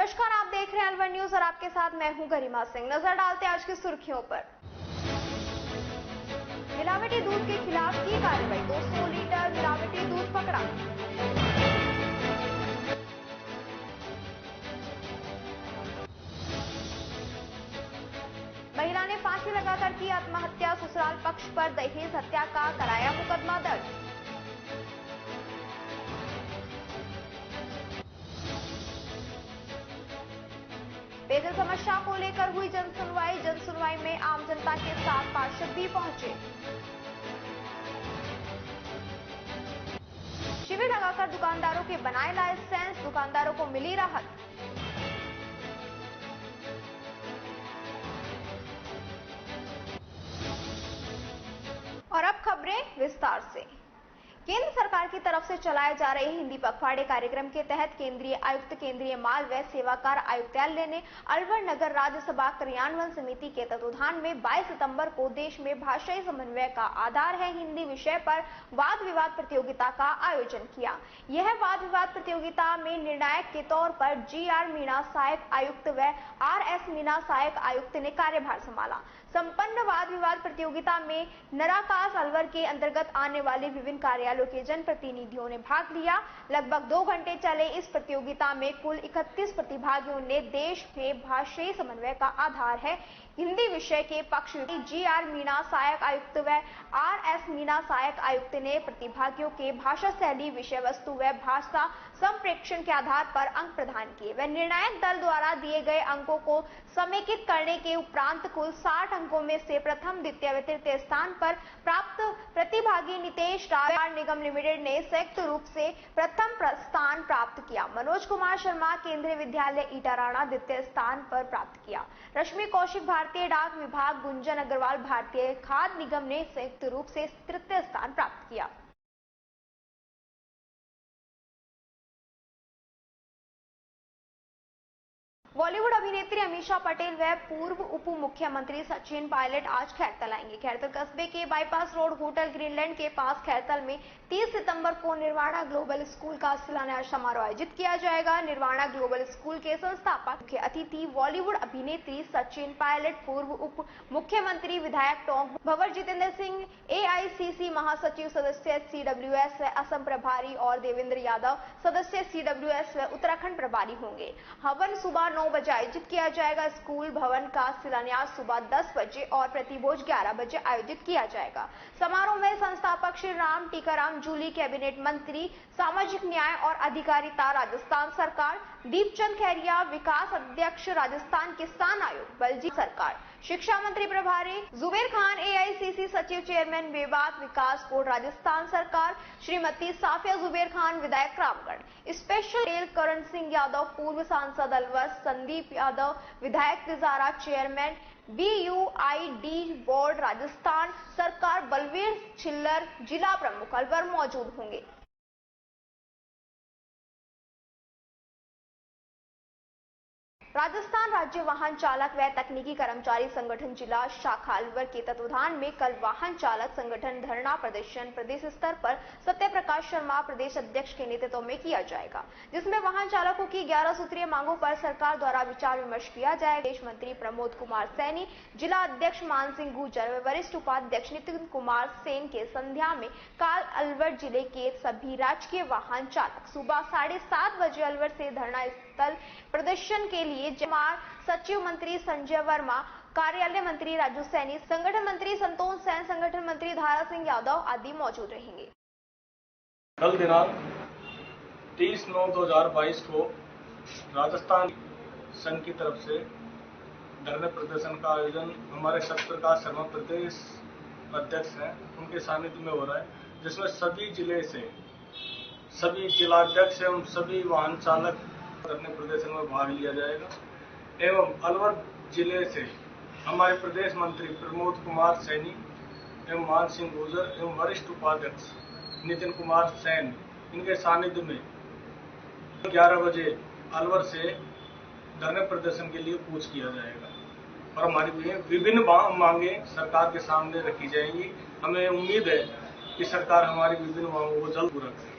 नमस्कार, आप देख रहे हैं अलवर न्यूज और आपके साथ मैं हूं गरिमा सिंह। नजर डालते हैं आज की सुर्खियों पर। मिलावटी दूध के खिलाफ की कार्रवाई, 200 लीटर मिलावटी दूध पकड़ा। महिला ने फांसी लगाकर की आत्महत्या, ससुराल पक्ष पर दहेज हत्या का कराया मुकदमा दर्ज। पेयजल समस्या को लेकर हुई जनसुनवाई में आम जनता के साथ पार्षद भी पहुंचे। शिविर लगाकर दुकानदारों के बनाए लाइसेंस, दुकानदारों को मिली राहत। और अब खबरें विस्तार से। केंद्र सरकार की तरफ से चलाए जा रहे हिंदी पखवाड़े कार्यक्रम के तहत केंद्रीय आयुक्त, केंद्रीय माल व सेवाकर आयुक्तालय ने अलवर नगर राज्यसभा क्रियान्वयन समिति के तत्वाधान में 22 सितंबर को देश में भाषाई समन्वय का आधार है हिंदी विषय पर वाद विवाद प्रतियोगिता का आयोजन किया। यह वाद विवाद प्रतियोगिता में निर्णायक के तौर पर GR मीणा सहायक आयुक्त व RS मीणा सहायक आयुक्त ने कार्यभार संभाला। संपन्न वाद विवाद प्रतियोगिता में नराकास अलवर के अंतर्गत आने वाले विभिन्न कार्यालयों के जनप्रतिनिधियों ने भाग लिया। लगभग 2 घंटे चले इस प्रतियोगिता में कुल 31 प्रतिभागियों ने देश में भाषाई समन्वय का आधार है हिंदी विषय के पक्ष में GR मीणा सहायक आयुक्त व RS मीणा सहायक आयुक्त ने प्रतिभागियों के भाषा शैली, विषय वस्तु व भाषा संप्रेषण के आधार पर अंक प्रदान किए व निर्णायक दल द्वारा दिए गए अंकों को समेकित करने के उपरांत कुल 60 अंकों में से प्रथम, द्वितीय व तृतीय स्थान पर प्राप्त प्रतिभागी नितेश राज निगम लिमिटेड ने संयुक्त रूप से प्रथम स्थान प्राप्त किया। मनोज कुमार शर्मा केंद्रीय विद्यालय ईटाराणा द्वितीय स्थान पर प्राप्त किया। रश्मि कौशिक भारतीय डाक विभाग, गुंजन अग्रवाल भारतीय खाद्य निगम ने संयुक्त रूप से तृतीय स्थान प्राप्त किया। बॉलीवुड अभिनेत्री अमीषा पटेल व पूर्व उप मुख्यमंत्री सचिन पायलट आज खैरतल आएंगे। खैरतल कस्बे के बाईपास रोड होटल ग्रीनलैंड के पास खैरतल में 30 सितंबर को निर्वाणा ग्लोबल स्कूल का शिलान्यास समारोह आयोजित किया जाएगा। निर्वाणा ग्लोबल स्कूल के संस्थापक मुख्य अतिथि बॉलीवुड अभिनेत्री सचिन पायलट, पूर्व उप मुख्यमंत्री विधायक टोंक भंवर जितेंद्र सिंह, AICC महासचिव सदस्य CWS व असम प्रभारी और देवेंद्र यादव सदस्य CWS व उत्तराखंड प्रभारी होंगे। हवन सुबह 9 बजे आयोजित किया जाएगा। स्कूल भवन का शिलान्यास सुबह 10 बजे और प्रतिभोज 11 बजे आयोजित किया जाएगा। समारोह में संस्थापक श्री राम टीकाराम जूली, कैबिनेट मंत्री सामाजिक न्याय और अधिकारिता राजस्थान सरकार, दीपचंद खैरिया विकास अध्यक्ष राजस्थान किसान आयोग, बलजीत सरकार, शिक्षा मंत्री प्रभारी जुबेर खान, AICC सचिव चेयरमैन विवाद विकास बोर्ड राजस्थान सरकार, श्रीमती साफिया जुबेर खान विधायक रामगढ़, स्पेशल रेल करण सिंह यादव पूर्व सांसद अलवर, संदीप यादव विधायक Tijara, chairman BUID board Rajasthan सरकार, बलवीर छिल्लर जिला प्रमुख अलवर मौजूद होंगे। राजस्थान राज्य वाहन चालक व तकनीकी कर्मचारी संगठन जिला शाखा अलवर के तत्वाधान में कल वाहन चालक संगठन धरना प्रदर्शन प्रदेश स्तर पर सत्य प्रकाश शर्मा प्रदेश अध्यक्ष के नेतृत्व में किया जाएगा, जिसमें वाहन चालकों की 11 सूत्रीय मांगों पर सरकार द्वारा विचार विमर्श किया जाएगा। विदेश मंत्री प्रमोद कुमार सैनी, जिला अध्यक्ष मान सिंह गुर्जर व वरिष्ठ उपाध्यक्ष नितिन कुमार सेन के संध्या में काल अलवर जिले के सभी राजकीय वाहन चालक सुबह 7:30 बजे अलवर से धरना स्थल प्रदर्शन के लिए सचिव मंत्री संजय वर्मा, कार्यालय मंत्री राजू सैनी, संगठन मंत्री संतोष सैन, संगठन मंत्री धारा सिंह यादव आदि मौजूद रहेंगे। कल दिनांक 30/9/2022 को राजस्थान संघ की तरफ से धरने प्रदर्शन का आयोजन हमारे सत्यप्रकाश शर्मा प्रदेश अध्यक्ष हैं, उनके सानिध्य में हो रहा है, जिसमें सभी जिले से सभी जिलाध्यक्ष एवं सभी वाहन चालक धरने प्रदर्शन में भाग लिया जाएगा। एवं अलवर जिले से हमारे प्रदेश मंत्री प्रमोद कुमार सैनी एवं मान सिंह गुर्जर एवं वरिष्ठ उपाध्यक्ष नितिन कुमार सैन, इनके सानिध्य में 11 बजे अलवर से धरने प्रदर्शन के लिए कूच किया जाएगा और हमारी विभिन्न मांगे सरकार के सामने रखी जाएंगी। हमें उम्मीद है कि सरकार हमारी विभिन्न मांगों को जल्द पूरा करेगी।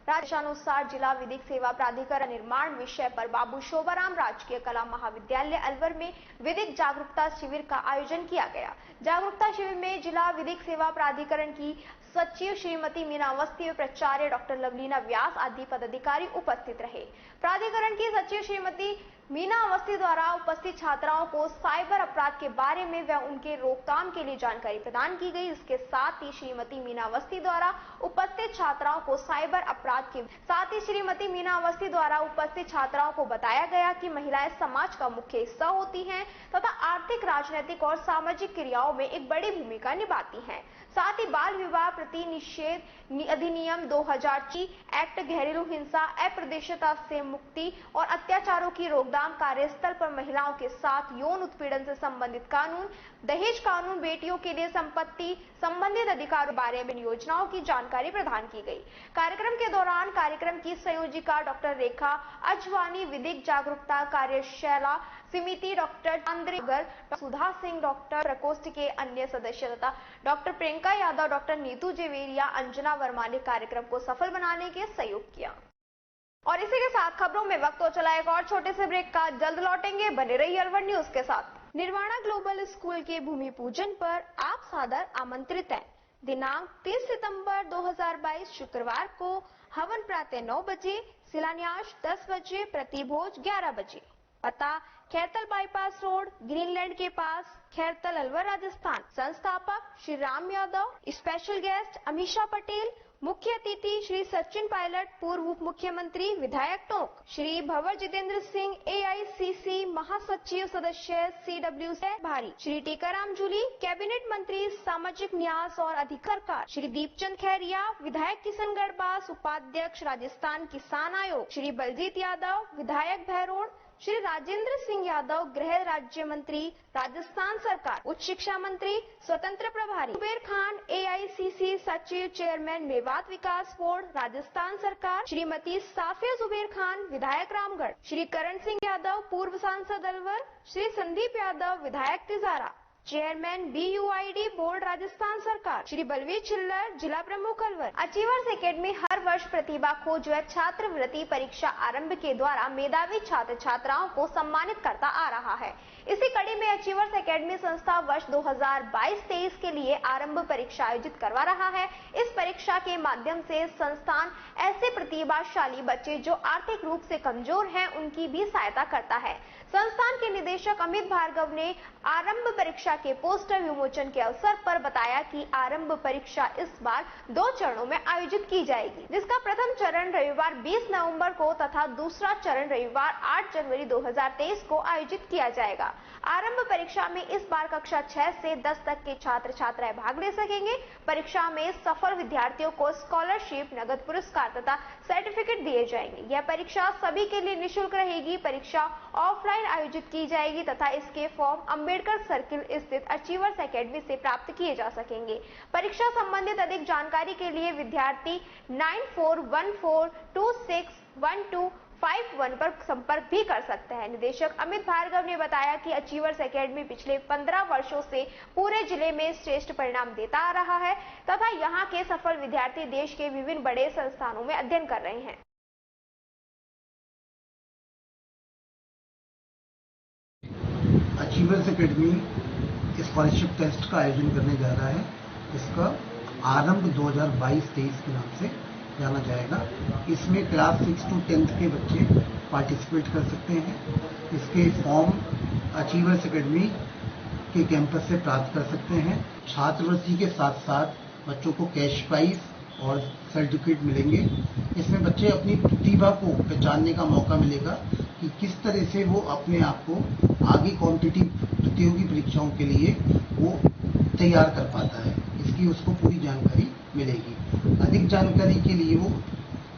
राज्यानुसार जिला विधिक सेवा प्राधिकरण निर्माण विषय पर बाबू शोभाराम राजकीय कला महाविद्यालय अलवर में विधिक जागरूकता शिविर का आयोजन किया गया। जागरूकता शिविर में जिला विधिक सेवा प्राधिकरण की सचिव श्रीमती मीना अवस्थी व प्राचार्य डॉक्टर लवलीना व्यास आदि पदाधिकारी उपस्थित रहे। प्राधिकरण की सचिव श्रीमती मीना अवस्थी द्वारा उपस्थित छात्राओं को साइबर अपराध के बारे में व उनके रोकथाम के लिए जानकारी प्रदान की गई। इसके साथ ही श्रीमती मीना अवस्थी द्वारा उपस्थित छात्राओं को बताया गया कि महिलाएं समाज का मुख्य हिस्सा होती हैं तथा आर्थिक, राजनीतिक और सामाजिक क्रियाओं में एक बड़ी भूमिका निभाती हैं। साथ ही बाल विवाह प्रतिनिषेध अधिनियम 2006 एक्ट, घरेलू हिंसा, अप्रदिशता से मुक्ति और अत्याचारों की रोकथाम, कार्यस्थल पर महिलाओं के साथ यौन उत्पीड़न से संबंधित कानून, दहेज कानून, बेटियों के लिए संपत्ति संबंधित अधिकारों के बारे में योजनाओं की जानकारी प्रदान की गई। कार्यक्रम के दौरान कार्यक्रम की संयोजिका डॉक्टर रेखा अजवानी, विधिक जागरूकता कार्यशाला समिति डॉक्टर चंद्रगर, सुधा सिंह, डॉक्टर प्रकोष्ठ के अन्य सदस्य तथा डॉक्टर प्रियंका यादव, डॉक्टर नीतू जेवेरिया, अंजना वर्मा ने कार्यक्रम को सफल बनाने के सहयोग किया। और इसी के साथ खबरों में वक्त हो चला एक और छोटे से ब्रेक का। जल्द लौटेंगे, बने रहिए अलवर न्यूज के साथ। निर्वाणा ग्लोबल स्कूल के भूमि पूजन पर आप सादर आमंत्रित हैं। दिनांक 30 सितंबर 2022 शुक्रवार को हवन प्रातः 9 बजे, शिलान्यास 10 बजे, प्रतिभोज 11 बजे। पता खैरतल बाईपास रोड, ग्रीनलैंड के पास, खैरतल, अलवर, राजस्थान। संस्थापक श्री राम यादव, स्पेशल गेस्ट अमीषा पटेल, मुख्य अतिथि श्री सचिन पायलट, पूर्व उप मुख्यमंत्री, विधायक टोंक, श्री भंवर जितेंद्र सिंह, AICC महासचिव सदस्य CW से भारी, श्री टीकाराम जूली, कैबिनेट मंत्री सामाजिक न्याय और अधिकार, श्री दीपचंद खैरिया, विधायक किशनगढ़ बास, उपाध्यक्ष राजस्थान किसान आयोग, श्री बलजीत यादव, विधायक भैरोड, श्री राजेंद्र सिंह यादव, गृह राज्य मंत्री राजस्थान सरकार, उच्च शिक्षा मंत्री, स्वतंत्र प्रभारी जुबेर खान, AICC सचिव, चेयरमैन मेवात विकास बोर्ड, राजस्थान सरकार, श्रीमती साफिया जुबेर खान, विधायक रामगढ़, श्री करण सिंह यादव, पूर्व सांसद अलवर, श्री संदीप यादव, विधायक Tijara, chairman BUID board, Rajasthan सरकार, श्री बलवीर चिल्लर, जिला प्रमुख अलवर। अचीवर्स एकेडमी हर वर्ष प्रतिभा खोज व छात्रवृत्ति परीक्षा आरंभ के द्वारा मेधावी छात्र छात्राओं को सम्मानित करता आ रहा है। इसी कड़ी में अचीवर्स एकेडमी संस्था वर्ष 2022-23 के लिए आरंभ परीक्षा आयोजित करवा रहा है। इस परीक्षा के माध्यम से संस्थान ऐसे प्रतिभाशाली बच्चे जो आर्थिक रूप से कमजोर हैं उनकी भी सहायता करता है। संस्थान के निदेशक अमित भार्गव ने आरंभ परीक्षा के पोस्टर विमोचन के अवसर पर बताया कि आरंभ परीक्षा इस बार 2 चरणों में आयोजित की जाएगी, जिसका प्रथम चरण रविवार 20 नवंबर को तथा दूसरा चरण रविवार 8 जनवरी 2023 को आयोजित किया जाएगा। आरंभ परीक्षा में इस बार कक्षा 6 से 10 तक के छात्र छात्राएं भाग ले सकेंगे। परीक्षा में सफल विद्यार्थियों को स्कॉलरशिप, नगद पुरस्कार तथा सर्टिफिकेट दिए जाएंगे। यह परीक्षा सभी के लिए निःशुल्क रहेगी। परीक्षा ऑफलाइन आयोजित की जाएगी तथा इसके फॉर्म अंबेडकर सर्किल स्थित अचीवर्स एकेडमी से प्राप्त किए जा सकेंगे। परीक्षा संबंधित अधिक जानकारी के लिए विद्यार्थी 9414261251 पर संपर्क भी कर सकते हैं। निदेशक अमित भार्गव ने बताया कि अचीवर्स एकेडमी पिछले 15 वर्षों से पूरे जिले में श्रेष्ठ परिणाम देता आ रहा है तथा यहाँ के सफल विद्यार्थी देश के विभिन्न बड़े संस्थानों में अध्ययन कर रहे हैं। अचीवर्स एकेडमी स्कॉलरशिप टेस्ट का आयोजन करने जा रहा है। इसका आरंभ 2022-23 के नाम से जाना जाएगा। इसमें क्लास 6 to 10th के बच्चे पार्टिसिपेट कर सकते हैं। इसके फॉर्म अचीवर्स एकेडमी के कैंपस से प्राप्त कर सकते हैं। छात्रवृत्ति के साथ साथ बच्चों को कैश प्राइज और सर्टिफिकेट मिलेंगे। इसमें बच्चे अपनी प्रतिभा को पहचानने का मौका मिलेगा कि किस तरह से वो अपने आप को आगे कॉम्पिटिटिव प्रतियोगी परीक्षाओं के लिए वो तैयार कर पाता है। इसकी उसको पूरी जानकारी मिलेगी। अधिक जानकारी के लिए वो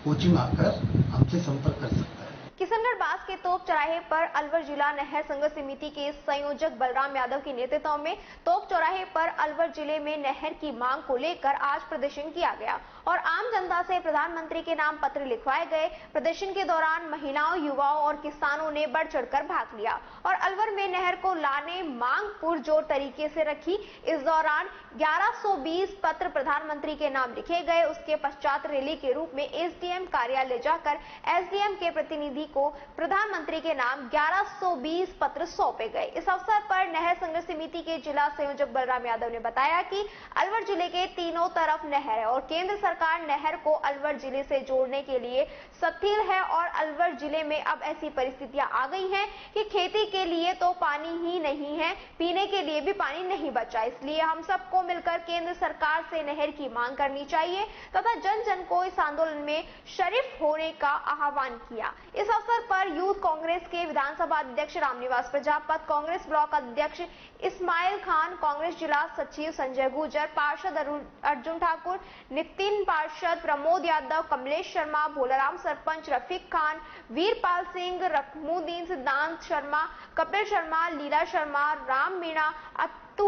कोचिंग आकर हमसे संपर्क कर सकता है। किशनगढ़ बास के तोप चौराहे चौराहे पर अलवर जिला नहर संघर्ष समिति के संयोजक बलराम यादव के नेतृत्व में तोप चौराहे पर अलवर जिले में नहर की मांग को लेकर आज प्रदर्शन किया गया और आम जनता से प्रधानमंत्री के नाम पत्र लिखवाए गए। प्रदर्शन के दौरान महिलाओं, युवाओं और किसानों ने बढ़ चढ़कर भाग लिया और अलवर में नहर को लाने मांग पुरजोर तरीके से रखी। इस दौरान 1120 पत्र प्रधानमंत्री के नाम लिखे गए। उसके पश्चात रैली के रूप में एसडीएम कार्यालय जाकर एसडीएम के प्रतिनिधि को प्रधानमंत्री के नाम 1120 पत्र सौंपे गए। इस अवसर पर नहर संघर्ष समिति के जिला संयोजक बलराम यादव ने बताया कि अलवर जिले के तीनों तरफ नहर है और केंद्र सरकार नहर को अलवर जिले से जोड़ने के लिए सथिल है और अलवर जिले में अब ऐसी परिस्थितियां आ गई हैं कि खेती के लिए तो पानी ही नहीं है, पीने के लिए भी पानी नहीं बचा। इसलिए हम सबको मिलकर केंद्र सरकार से नहर की मांग करनी चाहिए तथा जन जन को इस आंदोलन में शरीक होने का आह्वान किया। इस अवसर पर यूथ कांग्रेस के विधानसभा अध्यक्ष रामनिवास प्रजापत, कांग्रेस ब्लॉक अध्यक्ष इस्माइल खान, कांग्रेस जिला सचिव संजय गुर्जर, पार्षद अर्जुन ठाकुर, नितिन पार्षद प्रमोद यादव, कमलेश शर्मा, भोलाराम सरपंच रफीक खान, वीरपाल सिंह, रकमुद्दीन, सिद्धांत शर्मा, कपिल शर्मा, लीला शर्मा, राम मीणा, अंतु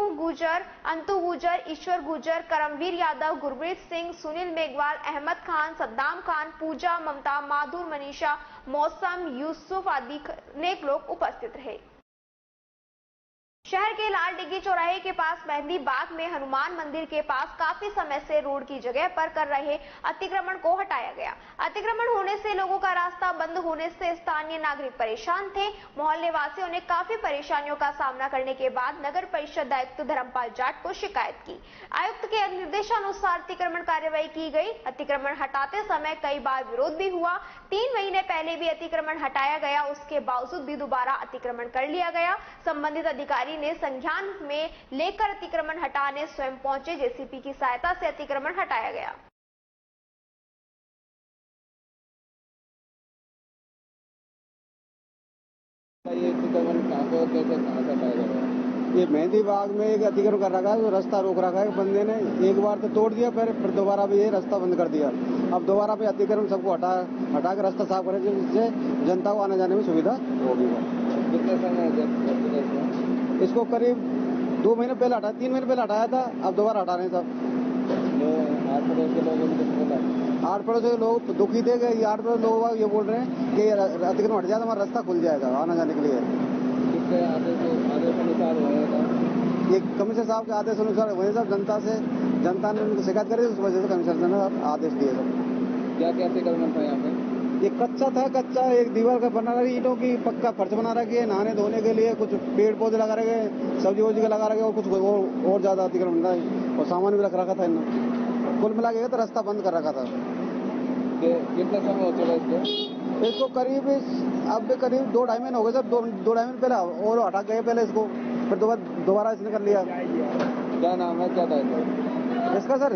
गुजर, ईश्वर गुजर, करमवीर यादव, गुरप्रीत सिंह, सुनील मेघवाल, अहमद खान, सद्दाम खान, पूजा, ममता, माधुर, मनीषा, मौसम, यूसुफ आदि अनेक लोग उपस्थित रहे। शहर के लाल डिग्गी चौराहे के पास मेहंदी बाग में हनुमान मंदिर के पास काफी समय से रोड की जगह पर कर रहे अतिक्रमण को हटाया गया। अतिक्रमण होने से लोगों का रास्ता बंद होने से स्थानीय नागरिक परेशान थे। मोहल्ले वासियों ने काफी परेशानियों का सामना करने के बाद नगर परिषद आयुक्त धर्मपाल जाट को शिकायत की। आयुक्त के निर्देशानुसार अतिक्रमण कार्रवाई की गई। अतिक्रमण हटाते समय कई बार विरोध भी हुआ। 3 महीने पहले भी अतिक्रमण हटाया गया, उसके बावजूद भी दोबारा अतिक्रमण कर लिया गया। संबंधित अधिकारी ने संज्ञान में लेकर अतिक्रमण हटाने स्वयं पहुंचे। जेसीबी की सहायता से अतिक्रमण हटाया गया। ये अतिक्रमण कहाँ पे और कैसे कहाँ से हटाया जाएगा? ये मेहंदी बाग में एक अतिक्रमण कर रखा है, जो रास्ता रोक रखा है बंदे ने। एक बार तो तोड़ दिया, फिर दोबारा भी ये रास्ता बंद कर दिया। अब दोबारा भी अतिक्रमण सबको हटा के रास्ता साफ करें, जिससे जनता को आने जाने में सुविधा होगी। कितने समय इसको करीब 2 महीने पहले हटाया, 3 महीने पहले हटाया था, अब दोबारा हटा रहे हैं सब। आठ पड़ोस के लोग दुखी थे कि 8 पड़ोस लोग ये बोल रहे हैं कि अतिक्रमण हट जाए तो हमारा रास्ता खुल जाएगा आने जाने के लिए। किसके आदेश अनुसार हुआ? ये कमिश्नर साहब के आदेश अनुसार हुए सब। जनता ने उनको शिकायत करी, उस वजह से कमिश्नर ने आदेश दिए सब। क्या क्या अतिक्रमण था यहाँ पे? ये कच्चा एक दीवार का बना रही, ईंटों की पक्का फर्श बना रखी है। नहाने धोने के लिए कुछ पेड़ पौधे लगा रखे, सब्जी वोजी का लगा रखे और कुछ और ज्यादा अतिक्रमण था और सामान भी रख रखा था इन्होंने। कुल मिला के तो रास्ता बंद कर रखा था। कितना समय हो चुका इसको? करीब 2-2.5 महीने हो गए सर। 2-2.5 महीने पहले और हटा गए पहले इसको, फिर दोबारा इसने कर लिया। क्या नाम है, क्या था इसका सर?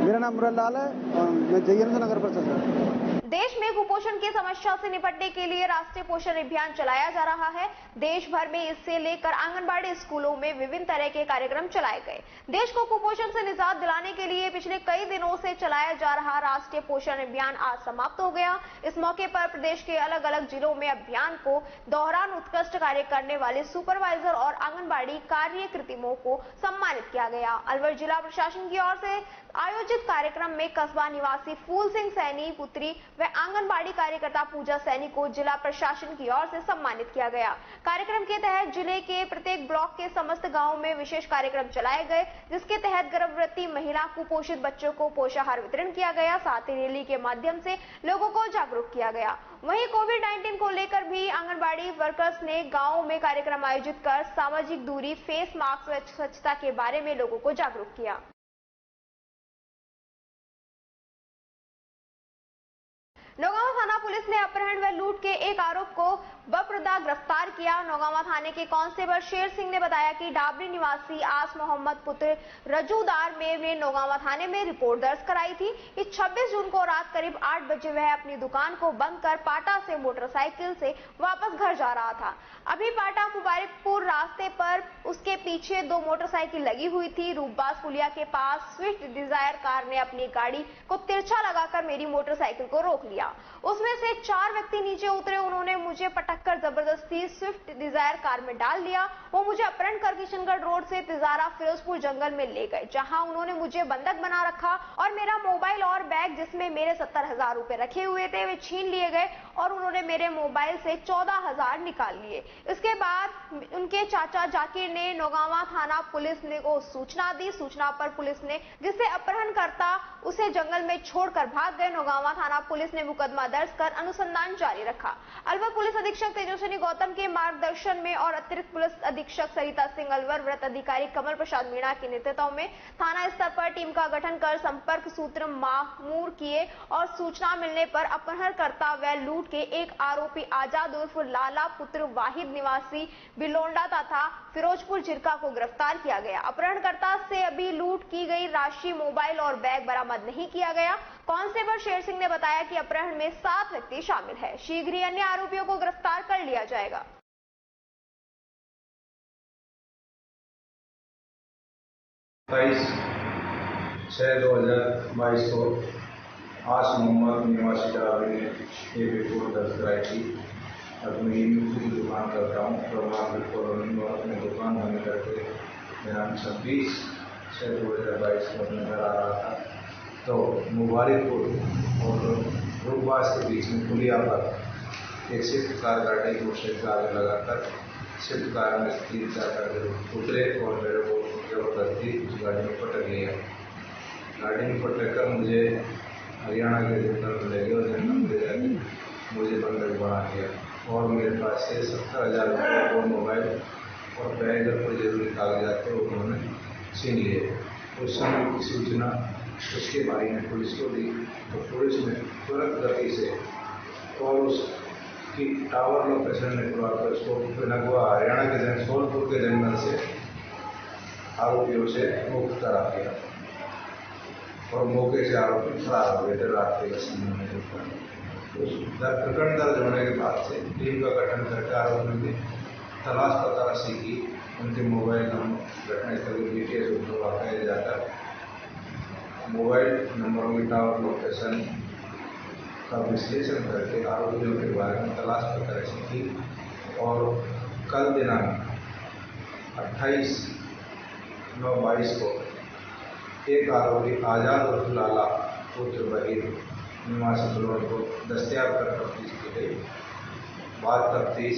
मेरा नाम मुरलाल है और मैं जयंत नगर परिषद से। देश में कुपोषण की समस्या से निपटने के लिए राष्ट्रीय पोषण अभियान चलाया जा रहा है। देश भर में इससे लेकर आंगनबाड़ी स्कूलों में विभिन्न तरह के कार्यक्रम चलाए गए। देश को कुपोषण से निजात दिलाने के लिए पिछले कई दिनों से चलाया जा रहा राष्ट्रीय पोषण अभियान आज समाप्त हो गया। इस मौके पर प्रदेश के अलग अलग जिलों में अभियान को दौरान उत्कृष्ट कार्य करने वाले सुपरवाइजर और आंगनबाड़ी कार्यकर्ताओं को सम्मानित किया गया। अलवर जिला प्रशासन की ओर से आयोजित कार्यक्रम में कस्बा निवासी फूल सिंह सैनी पुत्री व आंगनबाड़ी कार्यकर्ता पूजा सैनी को जिला प्रशासन की ओर से सम्मानित किया गया। कार्यक्रम के तहत जिले के प्रत्येक ब्लॉक के समस्त गांवों में विशेष कार्यक्रम चलाए गए, जिसके तहत गर्भवती महिला, कुपोषित बच्चों को पोषाहार वितरण किया गया। साथ ही रैली के माध्यम से लोगों को जागरूक किया गया। वहीं कोविड-19 को लेकर भी आंगनबाड़ी वर्कर्स ने गाँव में कार्यक्रम आयोजित कर सामाजिक दूरी, फेस मास्क व स्वच्छता के बारे में लोगों को जागरूक किया। नौगांव थाना पुलिस ने अपहरण व लूट के एक आरोप को बपरदा गिरफ्तार किया। नौगांवा थाने के कांस्टेबल शेर सिंह ने बताया कि डाबरी निवासी आस मोहम्मद पुत्र रजूदार मेव ने नौगांवा थाने में रिपोर्ट दर्ज कराई थी कि 26 जून को रात करीब 8 बजे वह अपनी दुकान को बंद कर पाटा से मोटरसाइकिल से वापस घर जा रहा था। अभी पाटा मुबारकपुर रास्ते पर उसके पीछे 2 मोटरसाइकिल लगी हुई थी। रूपबाज पुलिया के पास स्विफ्ट डिजायर कार ने अपनी गाड़ी को तिरछा लगाकर मेरी मोटरसाइकिल को रोक लिया। उसमें से 4 व्यक्ति नीचे उतरे। उन्होंने मुझे पटककर जबरदस्ती स्विफ्ट डिजायर कार में डाल दिया। वो मुझे अपहरण कर किशनगढ़ रोड से तिजारा फिरोजपुर जंगल में ले गए, जहां उन्होंने मुझे बंधक बना रखा और मेरा मोबाइल और बैग जिसमें मेरे 70,000 रुपए रखे हुए थे वे छीन लिए गए और उन्होंने मेरे मोबाइल से 14,000 निकाल लिए। इसके बाद उनके चाचा जाकिर ने नौगांवा थाना पुलिस को सूचना दी। सूचना पर पुलिस ने जिसे अपहरण करता उसे जंगल में छोड़कर भाग गए। नौगांवा थाना पुलिस ने मुकदमा दर्ज कर अनुसंधान जारी रखा। अलवर पुलिस अधीक्षक तेजस्विनी गौतम के मार्गदर्शन में और अतिरिक्त पुलिस अधीक्षक सरिता सिंह, अलवर वृत्त अधिकारी कमल प्रसाद मीणा के नेतृत्व में थाना स्तर पर टीम का गठन कर संपर्क सूत्र मामूर किए और सूचना मिलने पर अपहरणकर्ता व लूट के एक आरोपी आजाद उर्फ लाला पुत्र वाहिद निवासी बिलोंडा तथा फिरोजपुर जिरका को गिरफ्तार किया गया। अपहरणकर्ता से अभी लूट की गई राशि, मोबाइल और बैग बरामद नहीं किया गया। कांस्टेबल शेर सिंह ने बताया कि अपहरण में 7 व्यक्ति शामिल है। शीघ्र ही अन्य आरोपियों को गिरफ्तार कर लिया जाएगा। 27/6/2022 को आस मोहम्मद निवासी डाबरी ने एक रिपोर्ट दर्ज कराई थी। अपनी यूपी की दुकान करता हूँ प्रभावित कॉलोनी और अपनी दुकान बंद करके दिनांक 26/6/2022 को अपने घर आ रहा था तो मुबारकपुर और रूपबाज के बीच में पुलिया पर एक स्विफ्ट कार गाड़ी को मोटरसाइकिल आगे लगाकर स्विफ्ट कार में 3-4 करके उतरे और मेरे को जबरदस्ती उस गाड़ी में पटक लिया। गाड़ी में पटक कर मुझे हरियाणा के जंगल में ले गए और जंगल में ले जाकर मुझे बंधक बना दिया और मेरे पास से 70,000 रुपये और मोबाइल और बैग और कोई जरूरी कागजात थे उन्होंने छीन लिए। उस समय की सूचना उसके भाई ने पुलिस को दी तो पुलिस ने तुरंत गति से और उसकी टावर लोकेशन निकलवा कर उसको नगवा हरियाणा के सोलपुर के जंगल से आरोपियों से मुक्त करा दिया और मौके से आरोपी फरार हो गए थे रात के समय में। प्रकरण दर्ज होने के बाद से टीम का गठन करके आरोपियों की तलाश तलाशी की। उनके मोबाइल नंबर घटनास्थल की डिटेल्स उनको वाकई जाकर मोबाइल नंबरों की टावर लोकेशन का विश्लेषण करके आरोपियों के बारे में तलाश तलाशी की और कल दिनांक 28/9/22 को एक आरोपी आजाद उर्फ लाला पुत्र वहीद निवासी बलोर को दस्तयाब कर तफ्तीश की गई। बाद तफ्तीश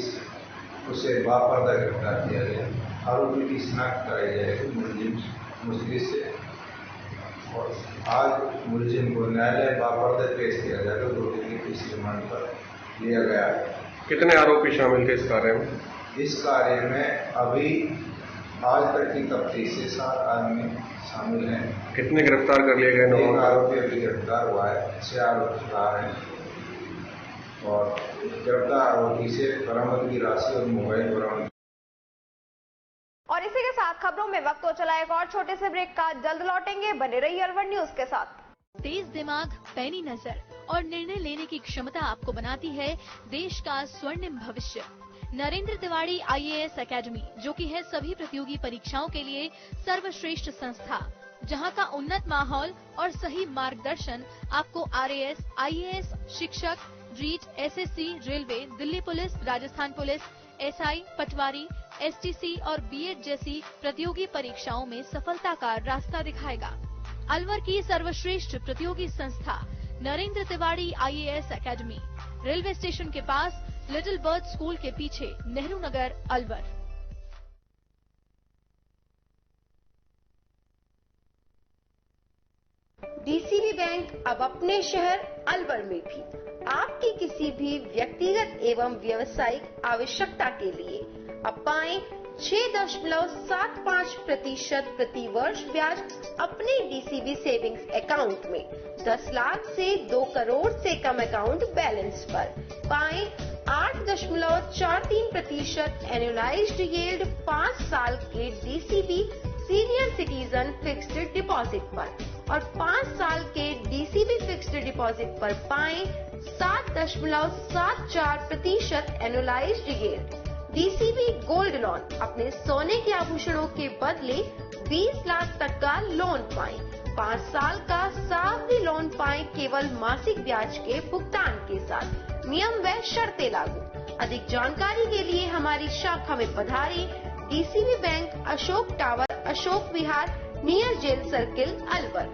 उसे बापर्दा गिरफ्तार किया गया। आरोपी की शिनाख्त कराई जाएगी मुलजिम मुस्लिम से और आज मुलजिम को न्यायालय बापर्दा पेश किया जाएगा। 2 दिन की पुलिस रिमांड पर लिया गया है। कितने आरोपी शामिल थे इस कार्य में? इस कार्य में अभी आज तक की तफ्तीश से 7 आदमी शामिल हैं। कितने गिरफ्तार कर लिए गए? 1 आरोपी अभी गिरफ्तार हुआ है, 6 आरोपी फरार हैं और गिरफ्तार आरोपी से बरामद की राशि और मोबाइल बरामद। और इसी के साथ खबरों में वक्त हो चला एक और छोटे से ब्रेक का। जल्द लौटेंगे, बने रहिए अलवर न्यूज के साथ। तेज दिमाग, पैनी नजर और निर्णय लेने की क्षमता आपको बनाती है देश का स्वर्णिम भविष्य। नरेंद्र तिवारी IAS एकेडमी, जो कि है सभी प्रतियोगी परीक्षाओं के लिए सर्वश्रेष्ठ संस्था, जहां का उन्नत माहौल और सही मार्गदर्शन आपको RAS, IAS, शिक्षक, REET, SSC, railway, Delhi police, Rajasthan police, SI, Patwari, STC और BEd जैसी प्रतियोगी परीक्षाओं में सफलता का रास्ता दिखाएगा। अलवर की सर्वश्रेष्ठ प्रतियोगी संस्था Narendra Tiwari IAS academy, railway station के पास, लिटिल बर्ड स्कूल के पीछे, नेहरू नगर, अलवर। डीसीबी बैंक अब अपने शहर अलवर में भी आपकी किसी भी व्यक्तिगत एवं व्यावसायिक आवश्यकता के लिए अब पाएं 6.75% प्रति वर्ष ब्याज अपने डीसीबी सेविंग्स अकाउंट में। 10 लाख से 2 करोड़ से कम अकाउंट बैलेंस पर पाएं 8.43% एनुअलाइज्ड यील्ड 5 साल के DCB senior citizen fixed deposit पर और 5 साल के डीसीबी फिक्स्ड डिपॉजिट पर पाएं 7.74% annualised yield. DCB gold loan अपने सोने के आभूषणों के बदले 20 लाख तक का लोन पाएं। 5 साल का सावधि लोन पाएं केवल मासिक ब्याज के भुगतान के साथ। नियम व शर्तें लागू। अधिक जानकारी के लिए हमारी शाखा में पधारें। DCB bank, Ashok tower, Ashok Vihar, near jail circle, Alwar.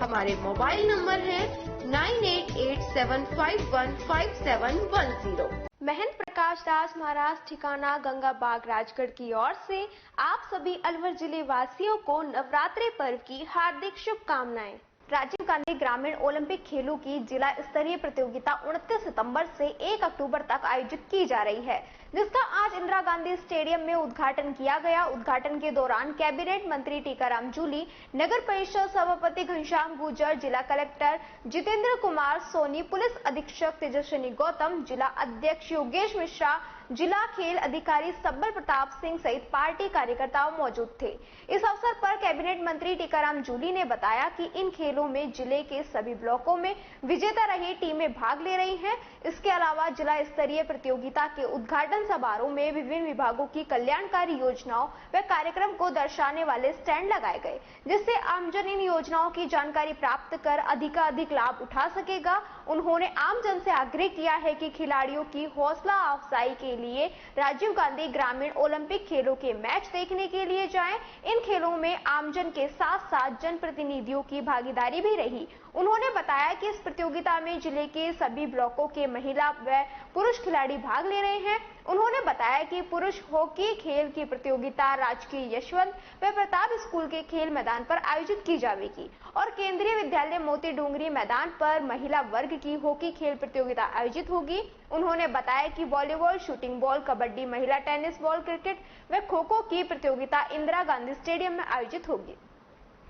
हमारे मोबाइल नंबर है 9887515710। महंत प्रकाश दास महाराज ठिकाना गंगा बाग राजगढ़ की ओर से आप सभी अलवर जिले वासियों को नवरात्रि पर्व की हार्दिक शुभकामनाएं। राजीव गांधी ग्रामीण ओलंपिक खेलों की जिला स्तरीय प्रतियोगिता 29 सितंबर से 1 अक्टूबर तक आयोजित की जा रही है, जिसका आज इंदिरा गांधी स्टेडियम में उद्घाटन किया गया। उद्घाटन के दौरान कैबिनेट मंत्री टीकाराम जूली, नगर परिषद सभापति घनश्याम गुर्जर, जिला कलेक्टर जितेंद्र कुमार सोनी, पुलिस अधीक्षक तेजस्विनी गौतम, जिला अध्यक्ष योगेश मिश्रा, जिला खेल अधिकारी सब्बल प्रताप सिंह सहित पार्टी कार्यकर्ता मौजूद थे। इस अवसर पर कैबिनेट मंत्री टीकाराम जूली ने बताया कि इन खेलों में जिले के सभी ब्लॉकों में विजेता रही टीमें भाग ले रही हैं। इसके अलावा जिला स्तरीय प्रतियोगिता के उद्घाटन समारोह में विभिन्न विभागों की कल्याणकारी योजनाओं व कार्यक्रम को दर्शाने वाले स्टैंड लगाए गए, जिससे आमजन इन योजनाओं की जानकारी प्राप्त कर अधिकाधिक लाभ उठा सकेगा। उन्होंने आमजन से आग्रह किया है कि खिलाड़ियों की हौसला अफजाई के लिए राजीव गांधी ग्रामीण ओलंपिक खेलों के मैच देखने के लिए जाएं। इन खेलों में आमजन के साथ साथ जनप्रतिनिधियों की भागीदारी भी रही। उन्होंने बताया कि इस प्रतियोगिता में जिले के सभी ब्लॉकों के महिला व पुरुष खिलाड़ी भाग ले रहे हैं। उन्होंने बताया कि पुरुष हॉकी खेल की प्रतियोगिता राजकीय यशवंत व प्रताप स्कूल के खेल मैदान पर आयोजित की जाएगी और केंद्रीय विद्यालय मोती डूंगरी मैदान पर महिला वर्ग की हॉकी खेल प्रतियोगिता आयोजित होगी। उन्होंने बताया कि वॉलीबॉल, शूटिंग बॉल, कबड्डी, महिला टेनिस बॉल, क्रिकेट व खो-खो की प्रतियोगिता इंदिरा गांधी स्टेडियम में आयोजित होगी।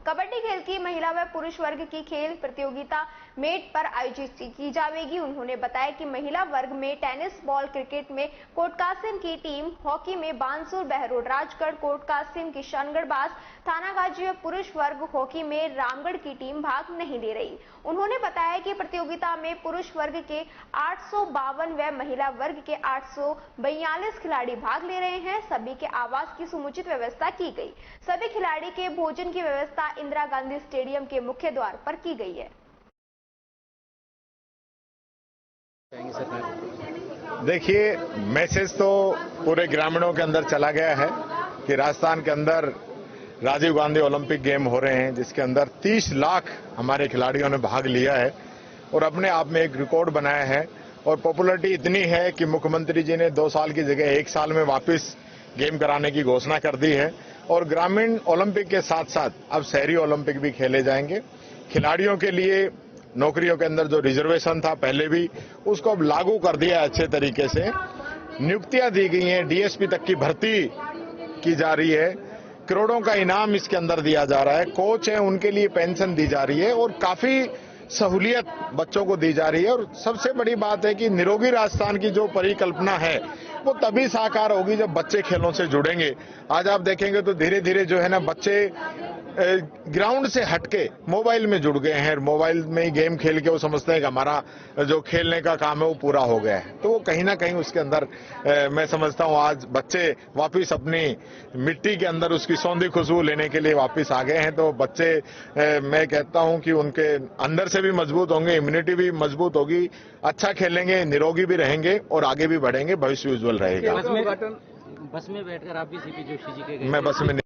कबड्डी खेल की महिला व पुरुष वर्ग की खेल प्रतियोगिता मेट पर आयोजित की जाएगी। उन्होंने बताया कि महिला वर्ग में टेनिस बॉल, क्रिकेट में कोटकासिम की टीम, हॉकी में बानसूर, बहरोड, राजगढ़, कोटकासिम, किशनगढ़, बास, थानागाजी व पुरुष वर्ग हॉकी में रामगढ़ की टीम भाग नहीं ले रही। उन्होंने बताया कि प्रतियोगिता में पुरुष वर्ग के 852 व महिला वर्ग के 842 खिलाड़ी भाग ले रहे हैं। सभी के आवास की समुचित व्यवस्था की गई। सभी खिलाड़ी के भोजन की व्यवस्था इंदिरा गांधी स्टेडियम के मुख्य द्वार पर की गई है। देखिए, मैसेज तो पूरे ग्रामीणों के अंदर चला गया है कि राजस्थान के अंदर राजीव गांधी ओलंपिक गेम हो रहे हैं, जिसके अंदर 30 लाख हमारे खिलाड़ियों ने भाग लिया है और अपने आप में एक रिकॉर्ड बनाया है। और पॉपुलैरिटी इतनी है कि मुख्यमंत्री जी ने 2 साल की जगह 1 साल में वापस गेम कराने की घोषणा कर दी है और ग्रामीण ओलंपिक के साथ साथ अब शहरी ओलंपिक भी खेले जाएंगे। खिलाड़ियों के लिए नौकरियों के अंदर जो रिजर्वेशन था पहले भी, उसको अब लागू कर दिया है अच्छे तरीके से। नियुक्तियां दी गई हैं, डीएसपी तक की भर्ती की जा रही है, करोड़ों का इनाम इसके अंदर दिया जा रहा है, कोच है उनके लिए पेंशन दी जा रही है और काफी सहूलियत बच्चों को दी जा रही है। और सबसे बड़ी बात है कि निरोगी राजस्थान की जो परिकल्पना है वो तभी साकार होगी जब बच्चे खेलों से जुड़ेंगे। आज आप देखेंगे तो धीरे धीरे जो है ना, बच्चे ग्राउंड से हटके मोबाइल में जुड़ गए हैं। मोबाइल में ही गेम खेल के वो समझते हैं कि हमारा जो खेलने का काम है वो पूरा हो गया है। तो वो कहीं ना कहीं उसके अंदर मैं समझता हूँ आज बच्चे वापिस अपनी मिट्टी के अंदर उसकी सौंधी खुशबू लेने के लिए वापिस आ गए हैं। तो बच्चे मैं कहता हूँ कि उनके अंदर से भी मजबूत होंगे, इम्यूनिटी भी मजबूत होगी, अच्छा खेलेंगे, निरोगी भी रहेंगे और आगे भी बढ़ेंगे, भविष्य उज्जवल रहेगा। बस में बैठकर आप भी सीपी जोशी जी के मैं बस में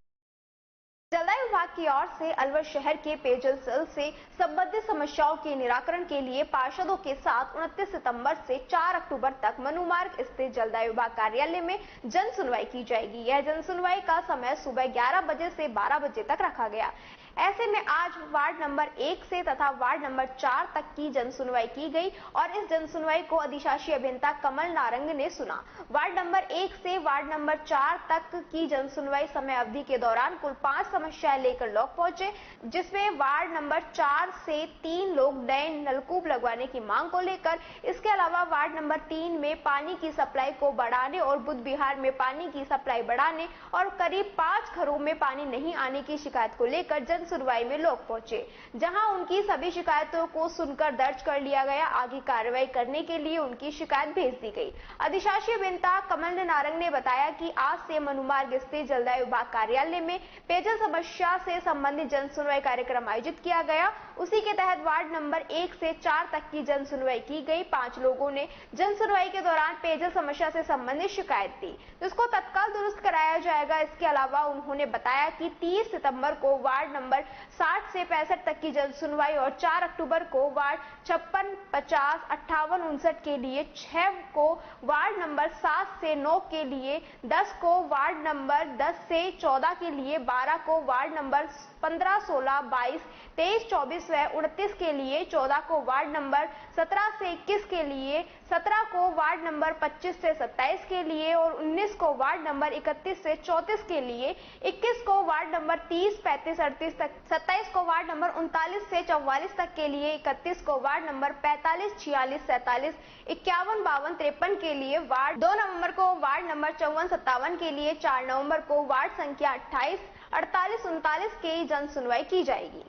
जलदाय विभाग की ओर से अलवर शहर के पेयजल सेल से संबंधित समस्याओं के निराकरण के लिए पार्षदों के साथ 29 सितंबर से 4 अक्टूबर तक मनुमार्ग स्थित जलदाय विभाग कार्यालय में जन सुनवाई की जाएगी। यह जन सुनवाई का समय सुबह 11 बजे से 12 बजे तक रखा गया। ऐसे में आज वार्ड नंबर 1 से तथा वार्ड नंबर 4 तक की जनसुनवाई की गई और इस जनसुनवाई को अधिशासी अभियंता कमल नारंग ने सुना। वार्ड नंबर 1 से वार्ड नंबर 4 तक की जनसुनवाई समय अवधि के दौरान कुल 5 समस्याएं लेकर लोग पहुंचे, जिसमें वार्ड नंबर 4 से 3 लोग नए नलकूप लगवाने की मांग को लेकर, इसके अलावा वार्ड नंबर 3 में पानी की सप्लाई को बढ़ाने और बुध बिहार में पानी की सप्लाई बढ़ाने और करीब 5 घरों में पानी नहीं आने की शिकायत को लेकर जनसुनवाई में लोग पहुंचे, जहां उनकी सभी शिकायतों को सुनकर दर्ज कर लिया गया। आगे कार्रवाई करने के लिए उनकी शिकायत भेज दी गई। अधिशासी अभियंता कमल नारंग ने बताया कि आज से मनुमार्ग स्थित जलदाय विभाग कार्यालय में पेयजल समस्या से संबंधित जनसुनवाई कार्यक्रम आयोजित किया गया। उसी के तहत वार्ड नंबर 1 से 4 तक की जनसुनवाई की गई। 5 लोगों ने जनसुनवाई के दौरान पेयजल समस्या से संबंधित शिकायत दी, जिसको तत्काल दुरुस्त कराया जाएगा। इसके अलावा उन्होंने बताया कि 30 सितंबर को वार्ड नंबर 60 से 65 तक की जनसुनवाई और 4 अक्टूबर को वार्ड 56, 50, 58, 59 के लिए, 6 को वार्ड नंबर 7 से 9 के लिए, 10 को वार्ड नंबर 10 से 14 के लिए, 12 को वार्ड नंबर 15, 16, 22, 23, 24 व 29 के लिए, 14 को वार्ड नंबर 17 से 21 के लिए, 17 को वार्ड नंबर 25 से 27 के लिए और 19 को वार्ड नंबर 31 से 34 के लिए, 21 को वार्ड नंबर 30, 35, 38 तक, 27 को वार्ड नंबर 39 से 44 तक के लिए, 31 को वार्ड नंबर 45, 46, 47, 51, 52, 53 के लिए, वार्ड 2 नवंबर को वार्ड नंबर 54, 57 के लिए, 4 नवंबर को वार्ड संख्या 28, 48, 39 की जनसुनवाई की जाएगी।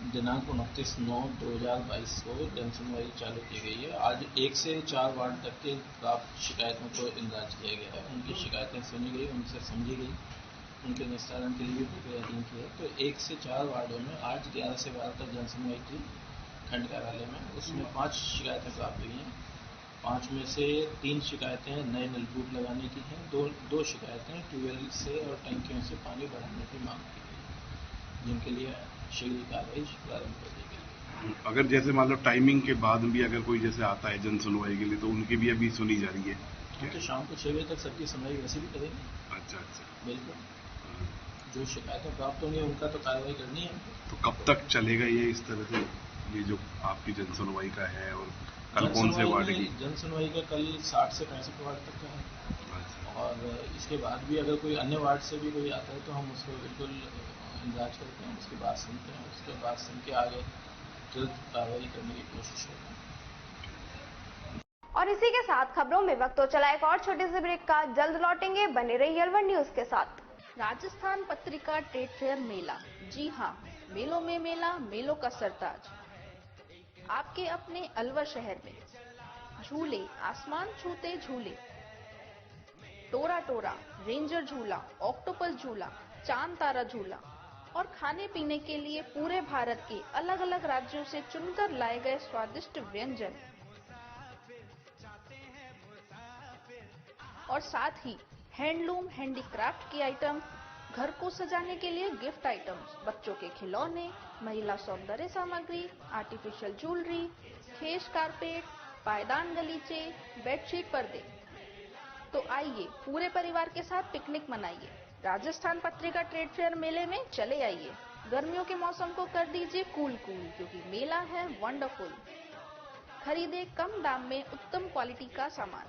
दिनांक 29/9/2022 को जनसुनवाई चालू की गई है। आज 1 से 4 वार्ड तक के प्राप्त शिकायतों को इंदराज किया गया है। उनकी शिकायतें सुनी गई, उनसे समझी गई, उनके निस्तारण के लिए प्रक्रिया अधीन की है। तो 1 से 4 वार्डों में आज 11 से 12 तक जनसुनवाई की खंड कार्यालय में। उसमें 5 शिकायतें प्राप्त हुई हैं। 5 में से 3 शिकायतें नए नलकूप लगाने की हैं, दो शिकायतें ट्यूबवेल से और टंकियों से पानी बढ़ाने की मांग की गई, जिनके लिए शीघ्र कार्रवाई प्रारंभ कर दी गई। अगर जैसे मान लो टाइमिंग के बाद भी अगर कोई जैसे आता है जन सुनवाई के लिए, तो उनकी भी अभी सुनी जा रही है? हम तो शाम को 6 बजे तक सबकी सुनवाई वैसे भी करेंगे। अच्छा, बिल्कुल। जो शिकायतें प्राप्त होंगी उनका तो कार्रवाई करनी है। तो कब तक चलेगा ये इस तरह से, ये जो आपकी जन सुनवाई का है? और कल कौन से वार्ड की जन सुनवाई का? कल 60 से 65 वार्ड तक का है। और इसके बाद भी अगर कोई अन्य वार्ड से भी कोई आता है तो हम उसको बिल्कुल इंतजार करते हैं, उसके बाद सुनते हैं, उसके बाद सुन के आगे तुरंत कार्रवाई करने की कोशिश करते हैं। और इसी के साथ खबरों में वक्त तो चला एक और छोटे से ब्रेक का। जल्द लौटेंगे, बने रहिए अलवर न्यूज के साथ। राजस्थान पत्रिका ट्रेड फेयर मेला। जी हाँ, मेलों में मेला, मेलों का सरताज आपके अपने अलवर शहर में। झूले, आसमान छूते झूले, टोरा टोरा, रेंजर झूला, ऑक्टोपस झूला, चांद तारा झूला और खाने पीने के लिए पूरे भारत के अलग अलग राज्यों से चुनकर लाए गए स्वादिष्ट व्यंजन और साथ ही हैंडलूम, हैंडीक्राफ्ट की आइटम, घर को सजाने के लिए गिफ्ट आइटम्स, बच्चों के खिलौने, महिला सौंदर्य सामग्री, आर्टिफिशियल ज्वेलरी, खेश कारपेट, पायदान गलीचे, बेडशीट पर्दे। तो आइए पूरे परिवार के साथ picnic मनाइए। Rajasthan Patrika trade fair मेले में चले आइए। गर्मियों के मौसम को कर दीजिए कूल कूल, क्योंकि मेला है वंडरफुल। खरीदे कम दाम में उत्तम क्वालिटी का सामान।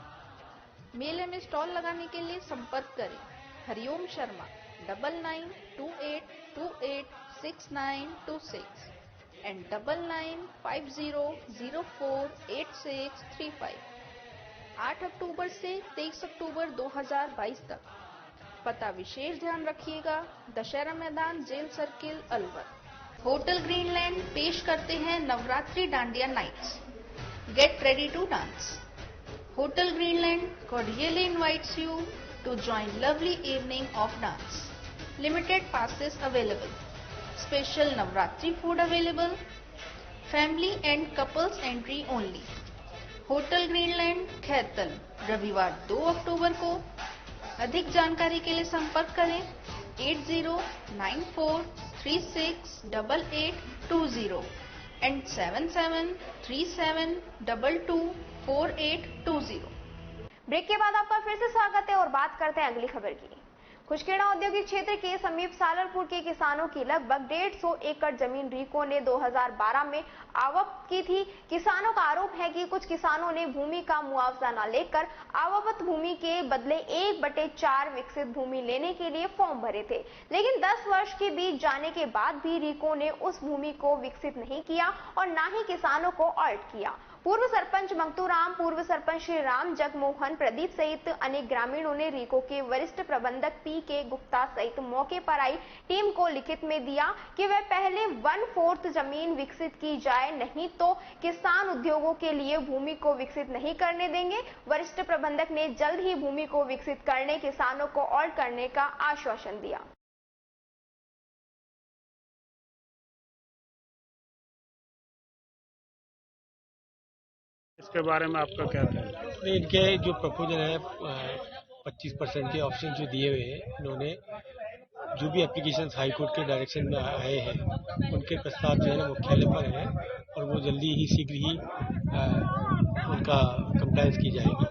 मेले में स्टॉल लगाने के लिए संपर्क करें हरिओम शर्मा 9928286926 and 9950048635। 8 अक्टूबर से 23 अक्टूबर 2022 तक। पता विशेष ध्यान रखिएगा, दशहरा मैदान, jail circle, Alwar. Hotel Greenland पेश करते हैं Navratri Dandiya nights. Get ready to dance. Hotel Greenland cordially invites you to join lovely evening of dance. Limited passes available. Special Navratri food available. Family and couples entry only. Hotel Greenland Khairthal, रविवार 2 अक्टूबर को। अधिक जानकारी के लिए संपर्क करें 8094368820 and 7737224820। ब्रेक के बाद आपका फिर से स्वागत है और बात करते हैं अगली खबर की। खुशखेड़ा औद्योगिक क्षेत्र के समीप सालरपुर के किसानों की लगभग 150 एकड़ जमीन रीको ने 2012 में आवक की थी। किसानों का आरोप है कि कुछ किसानों ने भूमि का मुआवजा न लेकर आववत भूमि के बदले 1/4 विकसित भूमि लेने के लिए फॉर्म भरे थे, लेकिन 10 वर्ष के बीत जाने के बाद भी रीको ने उस भूमि को विकसित नहीं किया और न ही किसानों को अलर्ट किया। पूर्व सरपंच मंगतूराम, पूर्व सरपंच श्री राम जगमोहन प्रदीप सहित अनेक ग्रामीणों ने रीको के वरिष्ठ प्रबंधक पी.के. गुप्ता सहित मौके पर आई टीम को लिखित में दिया कि वह पहले 1/4 जमीन विकसित की जाए, नहीं तो किसान उद्योगों के लिए भूमि को विकसित नहीं करने देंगे। वरिष्ठ प्रबंधक ने जल्द ही भूमि को विकसित करने किसानों को अलर्ट करने का आश्वासन दिया। इसके बारे में आपका क्या कहना है? इनके जो प्रपोजल है 25% के ऑप्शन जो दिए हुए हैं, इन्होंने जो भी एप्लीकेशन हाई कोर्ट के डायरेक्शन में आए हैं उनके प्रस्ताव जो है ना मुख्यालय पर है और वो जल्दी ही शीघ्र ही उनका कंप्लायंस की जाएगी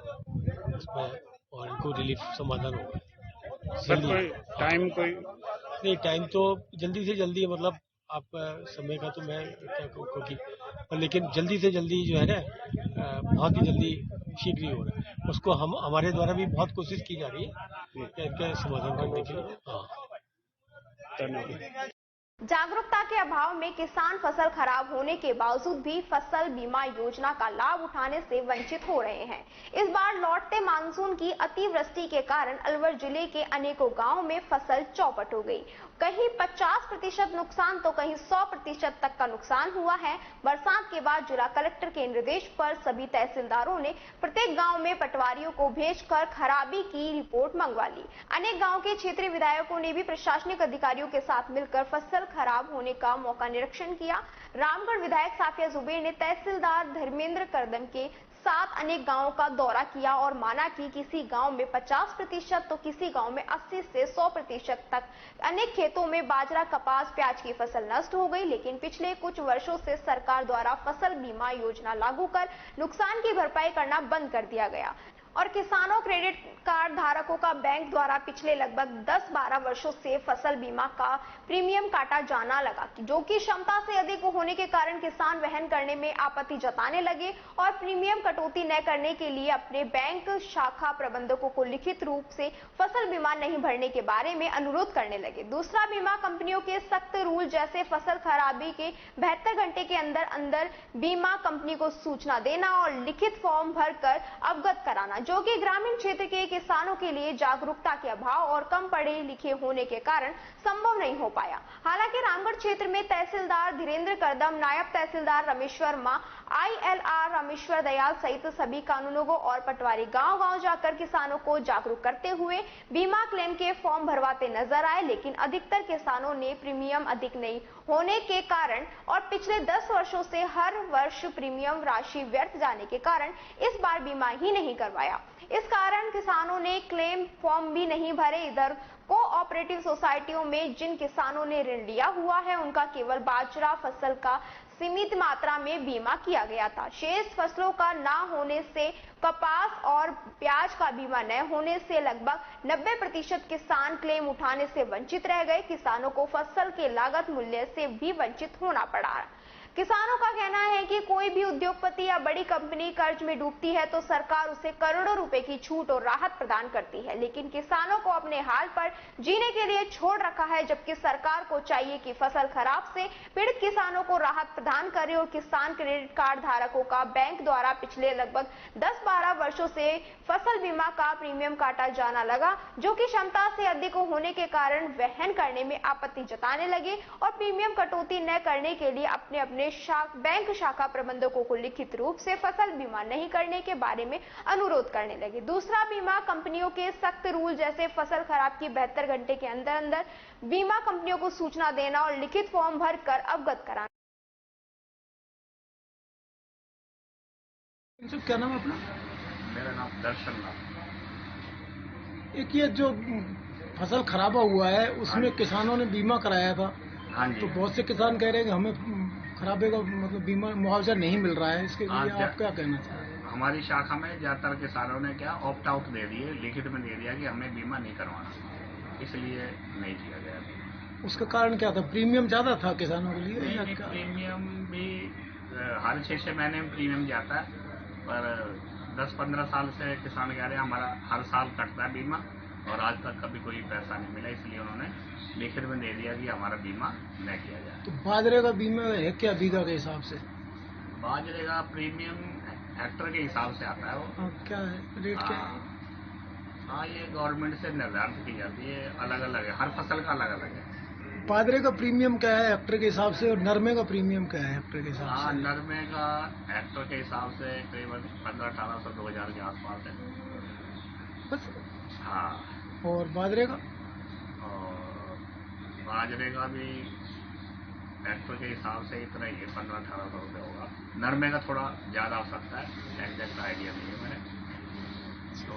उसमें और इनको रिलीफ समाधान होगा। सर कोई टाइम नहीं, टाइम तो जल्दी से जल्दी, मतलब आप समय का तो मैं क्या कहूँगी, लेकिन जल्दी से जल्दी जो है ना बहुत ही जल्दी शीघ्र ही हो रहा है। उसको हम हमारे द्वारा भी बहुत कोशिश की जा रही है इनका समाधान करने के लिए। धन्यवाद। जागरूकता के अभाव में किसान फसल खराब होने के बावजूद भी फसल बीमा योजना का लाभ उठाने से वंचित हो रहे हैं। इस बार लौटते मानसून की अतिवृष्टि के कारण अलवर जिले के अनेकों गांवों में फसल चौपट हो गई। कहीं 50% नुकसान तो कहीं 100% तक का नुकसान हुआ है। बरसात के बाद जिला कलेक्टर के निर्देश पर सभी तहसीलदारों ने प्रत्येक गांव में पटवारियों को भेजकर खराबी की रिपोर्ट मंगवा ली। अनेक गांव के क्षेत्रीय विधायकों ने भी प्रशासनिक अधिकारियों के साथ मिलकर फसल खराब होने का मौका निरीक्षण किया। रामगढ़ विधायक साफिया जुबेर ने तहसीलदार धर्मेंद्र करदम के साथ अनेक गांवों का दौरा किया और माना कि किसी गांव में 50% तो किसी गांव में 80 से 100% तक अनेक खेतों में बाजरा, कपास, प्याज की फसल नष्ट हो गई। लेकिन पिछले कुछ वर्षों से सरकार द्वारा फसल बीमा योजना लागू कर नुकसान की भरपाई करना बंद कर दिया गया और किसानों, क्रेडिट कार्ड धारकों का बैंक द्वारा पिछले लगभग 10-12 वर्षों से फसल बीमा का प्रीमियम काटा जाना लगा, जो कि क्षमता से अधिक होने के कारण किसान वहन करने में आपत्ति जताने लगे और प्रीमियम कटौती न करने के लिए अपने बैंक शाखा प्रबंधकों को लिखित रूप से फसल बीमा नहीं भरने के बारे में अनुरोध करने लगे। दूसरा, बीमा कंपनियों के सख्त रूल जैसे फसल खराबी के 72 घंटे के अंदर अंदर बीमा कंपनी को सूचना देना और लिखित फॉर्म भरकर अवगत कराना, जो कि ग्रामीण क्षेत्र के किसानों के लिए जागरूकता के अभाव और कम पढ़े लिखे होने के कारण संभव नहीं हो पाया। हालांकि रामगढ़ क्षेत्र में तहसीलदार धीरेन्द्र करदम, नायब तहसीलदार रमेश वर्मा, ILR रामेश्वर दयाल सहित सभी कानूनगो और पटवारी गांव-गांव जाकर किसानों को जागरूक करते हुए बीमा क्लेम के फॉर्म भरवाते नजर आए। लेकिन अधिकतर किसानों ने प्रीमियम अधिक नहीं होने के कारण और पिछले 10 वर्षों से हर वर्ष प्रीमियम राशि व्यर्थ जाने के कारण इस बार बीमा ही नहीं करवाया। इस कारण किसानों ने क्लेम फॉर्म भी नहीं भरे। इधर कोऑपरेटिव सोसाइटियों में जिन किसानों ने ऋण लिया हुआ है उनका केवल बाजरा फसल का सीमित मात्रा में बीमा किया गया था। शेष फसलों का ना होने से, कपास और प्याज का बीमा न होने से लगभग 90% किसान क्लेम उठाने से वंचित रह गए। किसानों को फसल के लागत मूल्य से भी वंचित होना पड़ा। किसानों का कहना है कि कोई भी उद्योगपति या बड़ी कंपनी कर्ज में डूबती है तो सरकार उसे करोड़ों रुपए की छूट और राहत प्रदान करती है, लेकिन किसानों को अपने हाल पर जीने के लिए छोड़ रखा है। जबकि सरकार को चाहिए कि फसल खराब से पीड़ित किसानों को राहत प्रदान करे और किसान क्रेडिट कार्ड धारकों का बैंक द्वारा पिछले लगभग 10-12 वर्षों से फसल बीमा का प्रीमियम काटा जाना लगा, जो कि क्षमता से अधिक होने के कारण वहन करने में आपत्ति जताने लगे और प्रीमियम कटौती न करने के लिए अपने बैंक शाखा प्रबंधकों को लिखित रूप से फसल बीमा नहीं करने के बारे में अनुरोध करने लगे। दूसरा, बीमा कंपनियों के सख्त रूल जैसे फसल खराब की 72 घंटे के अंदर अंदर बीमा कंपनियों को सूचना देना और लिखित फॉर्म भरकर अवगत कराना। क्या नाम है अपना? मेरा नाम दर्शन नाम। एक ये जो फसल खराबा हुआ है उसमें किसानों ने बीमा कराया था, तो बहुत से किसान कह रहे हैं कि हमें खराबे का मतलब बीमा मुआवजा नहीं मिल रहा है, इसके लिए आप क्या कहना चाहते हैं? हमारी शाखा में ज्यादातर किसानों ने क्या ऑप्ट आउट दे दिए, लिखित में दे दिया कि हमें बीमा नहीं करवाना। इसलिए नहीं किया गया बीमा। उसका कारण क्या था? प्रीमियम ज्यादा था किसानों के लिए? नहीं, प्रीमियम भी हर 6 महीने में प्रीमियम जाता है, पर 10-15 साल से किसान कह रहे हैं हमारा हर साल कटता है बीमा और आज तक कभी कोई पैसा नहीं मिला, इसलिए उन्होंने लिखित में दे दिया कि हमारा बीमा न किया जाए। तो बाजरे का बीमा है क्या बीघा के हिसाब से? बाजरे का प्रीमियम हेक्टर के हिसाब से आता है वो। क्या है रेट? क्या है? हाँ, ये गवर्नमेंट से निर्धारित की जाती है, अलग अलग है, हर फसल का अलग अलग है। बाजरे का प्रीमियम क्या है हेक्टर के हिसाब से और नरमे का प्रीमियम क्या है हेक्टर के हिसाब से? हाँ, नरमे का हेक्टर के हिसाब से करीबन 1500-1800 2000 के आसपास है बस। हाँ। और बाजरे का? और बाजरे का भी हेक्टर के हिसाब से इतना ही है, 1500-1800 रुपये होगा। नरमे का थोड़ा ज्यादा हो सकता है, एग्जैक्ट आइडिया नहीं है मेरे। तो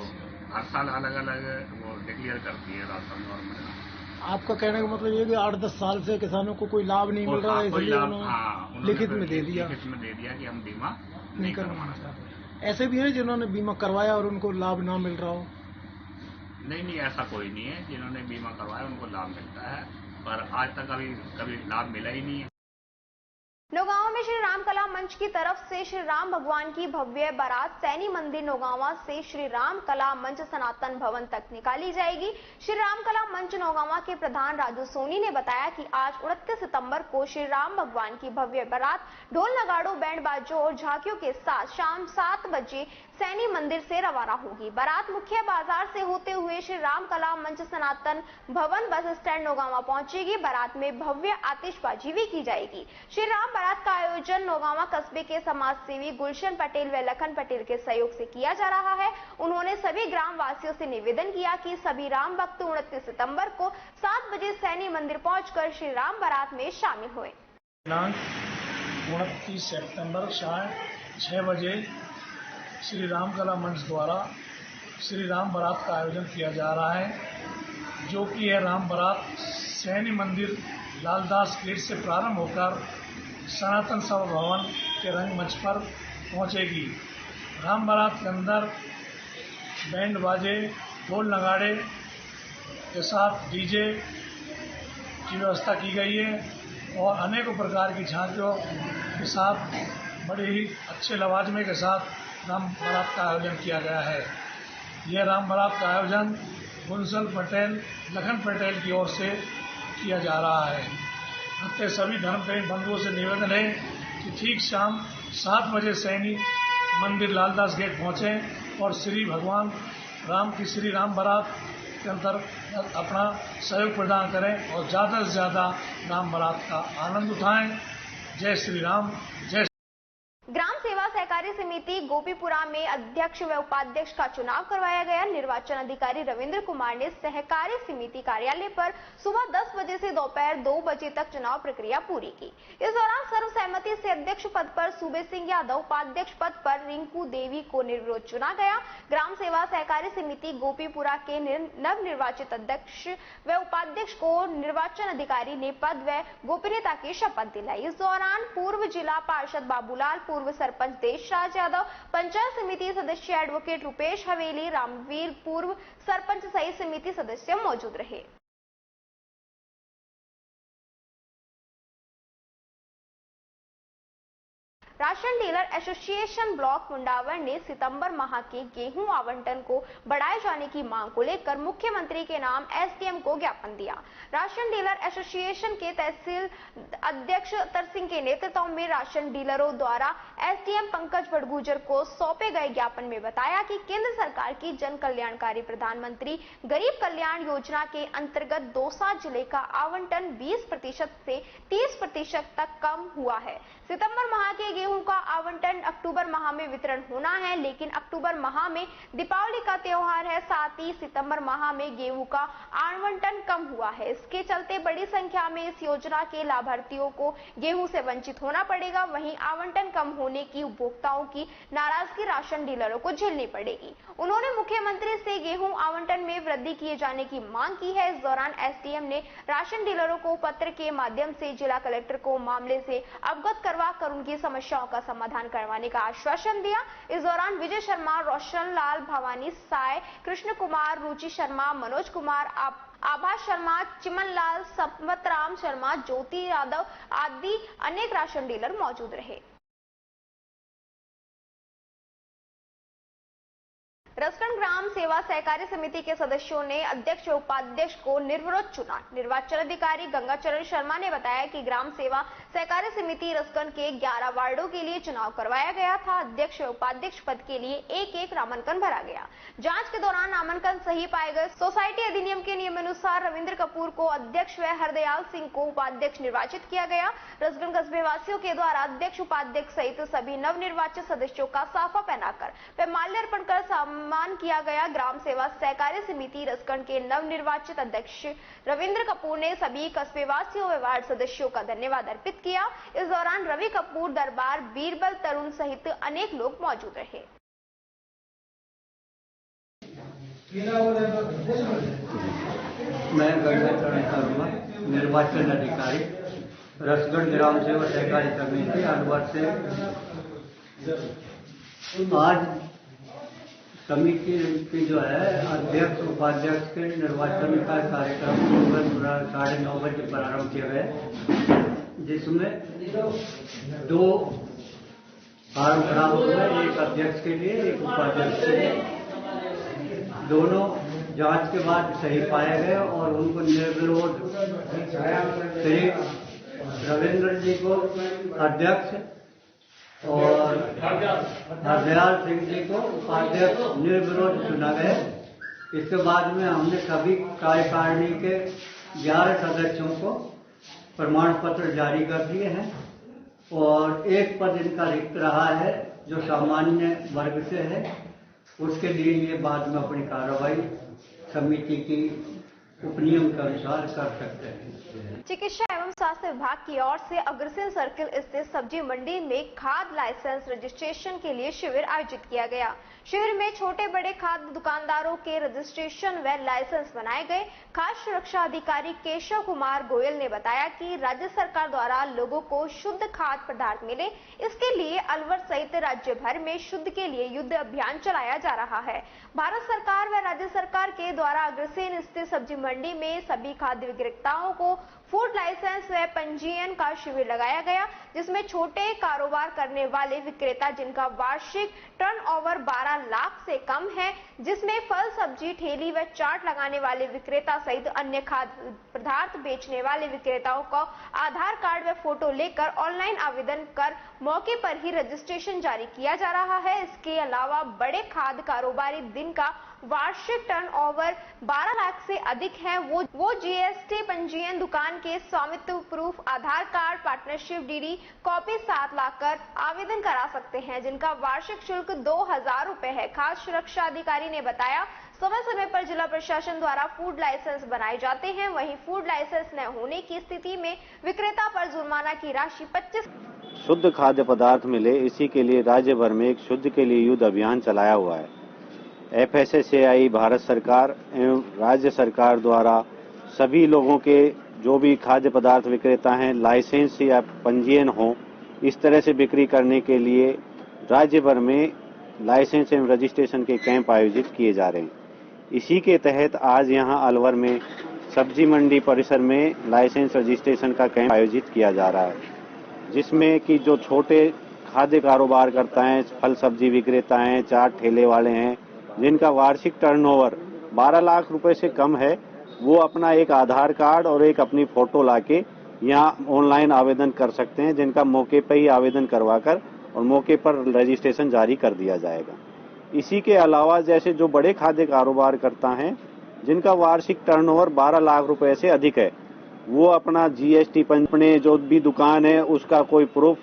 हर साल अलग अलग वो डिक्लेयर करती है राजस्थान गवर्नमेंट। आपका कहने का मतलब ये कि 8-10 साल से किसानों को कोई लाभ नहीं मिल रहा है, इसलिए उन्होंने लिखित में दे दिया कि हम बीमा नहीं करवाना चाहते। ऐसे भी है जिन्होंने बीमा करवाया और उनको लाभ ना मिल रहा हो? नहीं, ऐसा कोई नहीं है। जिन्होंने बीमा करवाया उनको लाभ मिलता है, पर आज तक कभी लाभ मिला ही नहीं है। नौगांवा में श्री राम कला मंच की तरफ से श्री राम भगवान की भव्य बारात सैनी मंदिर नौगांवा से श्री राम कला मंच सनातन भवन तक निकाली जाएगी। श्री राम कला मंच नौगांवा के प्रधान राजू सोनी ने बताया कि आज 29 सितंबर को श्री राम भगवान की भव्य बारात ढोल नगाड़ों बैंड बाजों और झांकियों के साथ शाम 7 बजे सैनी मंदिर से रवाना होगी। बारात मुख्य बाजार से होते हुए श्री राम कला मंच सनातन भवन बस स्टैंड नौगांवा पहुंचेगी। बारात में भव्य आतिशबाजी भी की जाएगी। श्री राम बारात का आयोजन नौगांवा कस्बे के समाज सेवी गुलशन पटेल व लखन पटेल के सहयोग से किया जा रहा है। उन्होंने सभी ग्राम वासियों से निवेदन किया कि सभी राम भक्त 29 सितंबर को 7 बजे सैनी मंदिर पहुंचकर श्री राम बारात में शामिल हुए। 29 सितंबर शाम 6 बजे श्री राम कला मंच द्वारा श्री राम बारात का आयोजन किया जा रहा है, जो कि यह राम बारात सैनी मंदिर लालदास गेट से प्रारंभ होकर सनातन सभा भवन के रंगमंच पर पहुंचेगी। राम बारात के अंदर बैंड बाजे, ढोल नगाड़े के साथ डीजे की व्यवस्था की गई है और अनेकों प्रकार की झांकियों के साथ बड़े ही अच्छे लवाजमे के साथ राम बारात का आयोजन किया गया है। यह राम बारात का आयोजन गुलशन पटेल, लखन पटेल की ओर से किया जा रहा है। अपने सभी धर्म प्रेमी बंधुओं से निवेदन है कि ठीक शाम 7 बजे सैनी मंदिर लालदास गेट पहुंचें और श्री भगवान राम की श्री राम बारात के अंदर अपना सहयोग प्रदान करें और ज़्यादा से ज़्यादा राम बारात का आनंद उठाएं। जय श्री राम, जय। ग्राम सेवा सहकारी समिति गोपीपुरा में अध्यक्ष व उपाध्यक्ष का चुनाव करवाया गया। निर्वाचन अधिकारी रविंद्र कुमार ने सहकारी समिति कार्यालय पर सुबह 10 बजे से दोपहर 2 बजे तक चुनाव प्रक्रिया पूरी की। इस दौरान सर्वसहमति से अध्यक्ष पद पर सूबे सिंह यादव, उपाध्यक्ष पद पर रिंकू देवी को निर्विरोध चुना गया। ग्राम सेवा सहकारी समिति गोपीपुरा के नवनिर्वाचित अध्यक्ष व उपाध्यक्ष को निर्वाचन अधिकारी ने पद व गोपनीयता की शपथ दिलाई। इस दौरान पूर्व जिला पार्षद बाबूलाल, पूर्व सरपंच देशराज यादव, पंचायत समिति सदस्य एडवोकेट रुपेश हवेली, रामवीर, पूर्व सरपंच सहित समिति सदस्य मौजूद रहे। Ration dealer association block Mundawar ने सितंबर माह के गेहूं आवंटन को बढ़ाए जाने की मांग को लेकर मुख्यमंत्री के नाम एसडीएम को ज्ञापन दिया। राशन डीलर एसोसिएशन के तहसील अध्यक्ष तरसिंह के नेतृत्व में राशन डीलरों द्वारा एसडीएम पंकज बड़गुजर को सौंपे गए ज्ञापन में बताया कि केंद्र सरकार की जन कल्याणकारी प्रधानमंत्री गरीब कल्याण योजना के अंतर्गत दौसा जिले का आवंटन 20% से 30% तक कम हुआ है। सितंबर माह के गेहूं का आवंटन अक्टूबर माह में वितरण होना है, लेकिन अक्टूबर माह में दीपावली का त्योहार है, साथ ही सितंबर माह में गेहूं का आवंटन कम हुआ है। इसके चलते बड़ी संख्या में इस योजना के लाभार्थियों को गेहूं से वंचित होना पड़ेगा। वहीं आवंटन कम होने की उपभोक्ताओं की नाराजगी राशन डीलरों को झेलनी पड़ेगी। उन्होंने मुख्यमंत्री से गेहूं आवंटन में वृद्धि किए जाने की मांग की है। इस दौरान एसडीएम ने राशन डीलरों को पत्र के माध्यम से जिला कलेक्टर को मामले से अवगत करवा कर उनकी समस्याओं समस्याओं का समाधान करवाने का आश्वासन दिया। इस दौरान विजय शर्मा, रोशन लाल, भवानी साय, कृष्ण कुमार, रुचि शर्मा, मनोज कुमार, आभा शर्मा, चिमन लाल, संपतराम शर्मा, ज्योति यादव आदि अनेक राशन डीलर मौजूद रहे। रसखंड ग्राम सेवा सहकारी समिति के सदस्यों ने अध्यक्ष और उपाध्यक्ष को निर्विरोध चुना। निर्वाचन अधिकारी गंगाचरण शर्मा ने बताया कि ग्राम सेवा सहकारी समिति रसखंड के 11 वार्डों के लिए चुनाव करवाया गया था। अध्यक्ष और उपाध्यक्ष पद के लिए एक नामांकन भरा गया। जांच के दौरान नामांकन सही पाए गए। सोसाइटी अधिनियम के नियमानुसार रविंद्र कपूर को अध्यक्ष व हरदयाल सिंह को उपाध्यक्ष निर्वाचित किया गया। रसखंड कस्बे वासियों के द्वारा अध्यक्ष, उपाध्यक्ष सहित सभी नवनिर्वाचित सदस्यों का साफा पहनाकर व माल्यार्पण कर सम्मान किया गया। ग्राम सेवा सहकारी समिति रसखंड के नवनिर्वाचित अध्यक्ष रविंद्र कपूर ने सभी कस्बे वासियों व वार्ड सदस्यों का धन्यवाद अर्पित किया। इस दौरान रवि कपूर, दरबार, बीरबल, तरुण सहित अनेक लोग मौजूद रहे। मैं गंगाचरण शर्मा, निर्वाचन अधिकारी, रसखंड ग्राम सेवा सहकारी समिति अलवर से। आज समिति की जो है अध्यक्ष, उपाध्यक्ष के निर्वाचन का कार्यक्रम सुबह 9:30 बजे प्रारंभ किया गया, जिसमें 2 फॉर्म खराब हुए, एक अध्यक्ष के लिए, एक उपाध्यक्ष के लिए। दोनों जांच के बाद सही पाए गए और उनको निर्विरोध श्री रविंद्र जी को अध्यक्ष और हरदयाल सिंह जी को उपाध्यक्ष निर्विरोध चुना गया। इसके बाद में हमने सभी कार्यकारिणी के 11 सदस्यों को प्रमाण पत्र जारी कर दिए हैं और एक पद इनका रिक्त रहा है जो सामान्य वर्ग से है। उसके लिए ये बाद में अपनी कार्रवाई समिति की उपनियम के अनुसार कर सकते हैं। चिकित्सा एवं स्वास्थ्य विभाग की ओर से अग्रसेन सर्किल स्थित सब्जी मंडी में खाद लाइसेंस रजिस्ट्रेशन के लिए शिविर आयोजित किया गया। शिविर में छोटे बड़े खाद्य दुकानदारों के रजिस्ट्रेशन व लाइसेंस बनाए गए। खाद्य सुरक्षा अधिकारी केशव कुमार गोयल ने बताया कि राज्य सरकार द्वारा लोगों को शुद्ध खाद्य पदार्थ मिले, इसके लिए अलवर सहित राज्य भर में शुद्ध के लिए युद्ध अभियान चलाया जा रहा है। भारत सरकार व राज्य सरकार के द्वारा अग्रसेन स्थित सब्जी मंडी में सभी खाद्य विक्रेताओं को फूड लाइसेंस व पंजीयन का शिविर लगाया गया, जिसमें छोटे कारोबार करने वाले विक्रेता जिनका वार्षिक टर्नओवर 12 लाख से कम है, जिसमें फल, सब्जी, ठेली व चाट लगाने वाले विक्रेता सहित अन्य खाद्य पदार्थ बेचने वाले विक्रेताओं को आधार कार्ड व फोटो लेकर ऑनलाइन आवेदन कर मौके पर ही रजिस्ट्रेशन जारी किया जा रहा है। इसके अलावा बड़े खाद्य कारोबारी दिन का वार्षिक टर्नओवर 12 लाख से अधिक है, वो जीएसटी पंजीयन, दुकान के स्वामित्व प्रूफ, आधार कार्ड, पार्टनरशिप डीडी कॉपी साथ लाकर आवेदन करा सकते हैं, जिनका वार्षिक शुल्क 2000 रुपए है। खाद्य सुरक्षा अधिकारी ने बताया समय समय पर जिला प्रशासन द्वारा फूड लाइसेंस बनाए जाते हैं, वहीं फूड लाइसेंस न होने की स्थिति में विक्रेता पर जुर्माना की राशि 25। शुद्ध खाद्य पदार्थ मिले, इसी के लिए राज्य भर में एक शुद्ध के लिए युद्ध अभियान चलाया हुआ है। FSSAI भारत सरकार एवं राज्य सरकार द्वारा सभी लोगों के जो भी खाद्य पदार्थ विक्रेता हैं, लाइसेंस या पंजीयन हो, इस तरह से बिक्री करने के लिए राज्य भर में लाइसेंस एवं रजिस्ट्रेशन के कैंप आयोजित किए जा रहे हैं। इसी के तहत आज यहां अलवर में सब्जी मंडी परिसर में लाइसेंस रजिस्ट्रेशन का कैंप आयोजित किया जा रहा है, जिसमें कि जो छोटे खाद्य कारोबार करता है, फल सब्जी विक्रेता हैं, चाट ठेले वाले हैं, जिनका वार्षिक टर्नओवर 12 लाख रुपए से कम है, वो अपना एक आधार कार्ड और एक अपनी फोटो लाके यहाँ ऑनलाइन आवेदन कर सकते हैं, जिनका मौके पर ही आवेदन करवाकर और मौके पर रजिस्ट्रेशन जारी कर दिया जाएगा। इसी के अलावा जैसे जो बड़े खाद्य कारोबार करता है, जिनका वार्षिक टर्नओवर 12 लाख रुपए से अधिक है, वो अपना जीएसटी अपने जो भी दुकान है उसका कोई प्रूफ,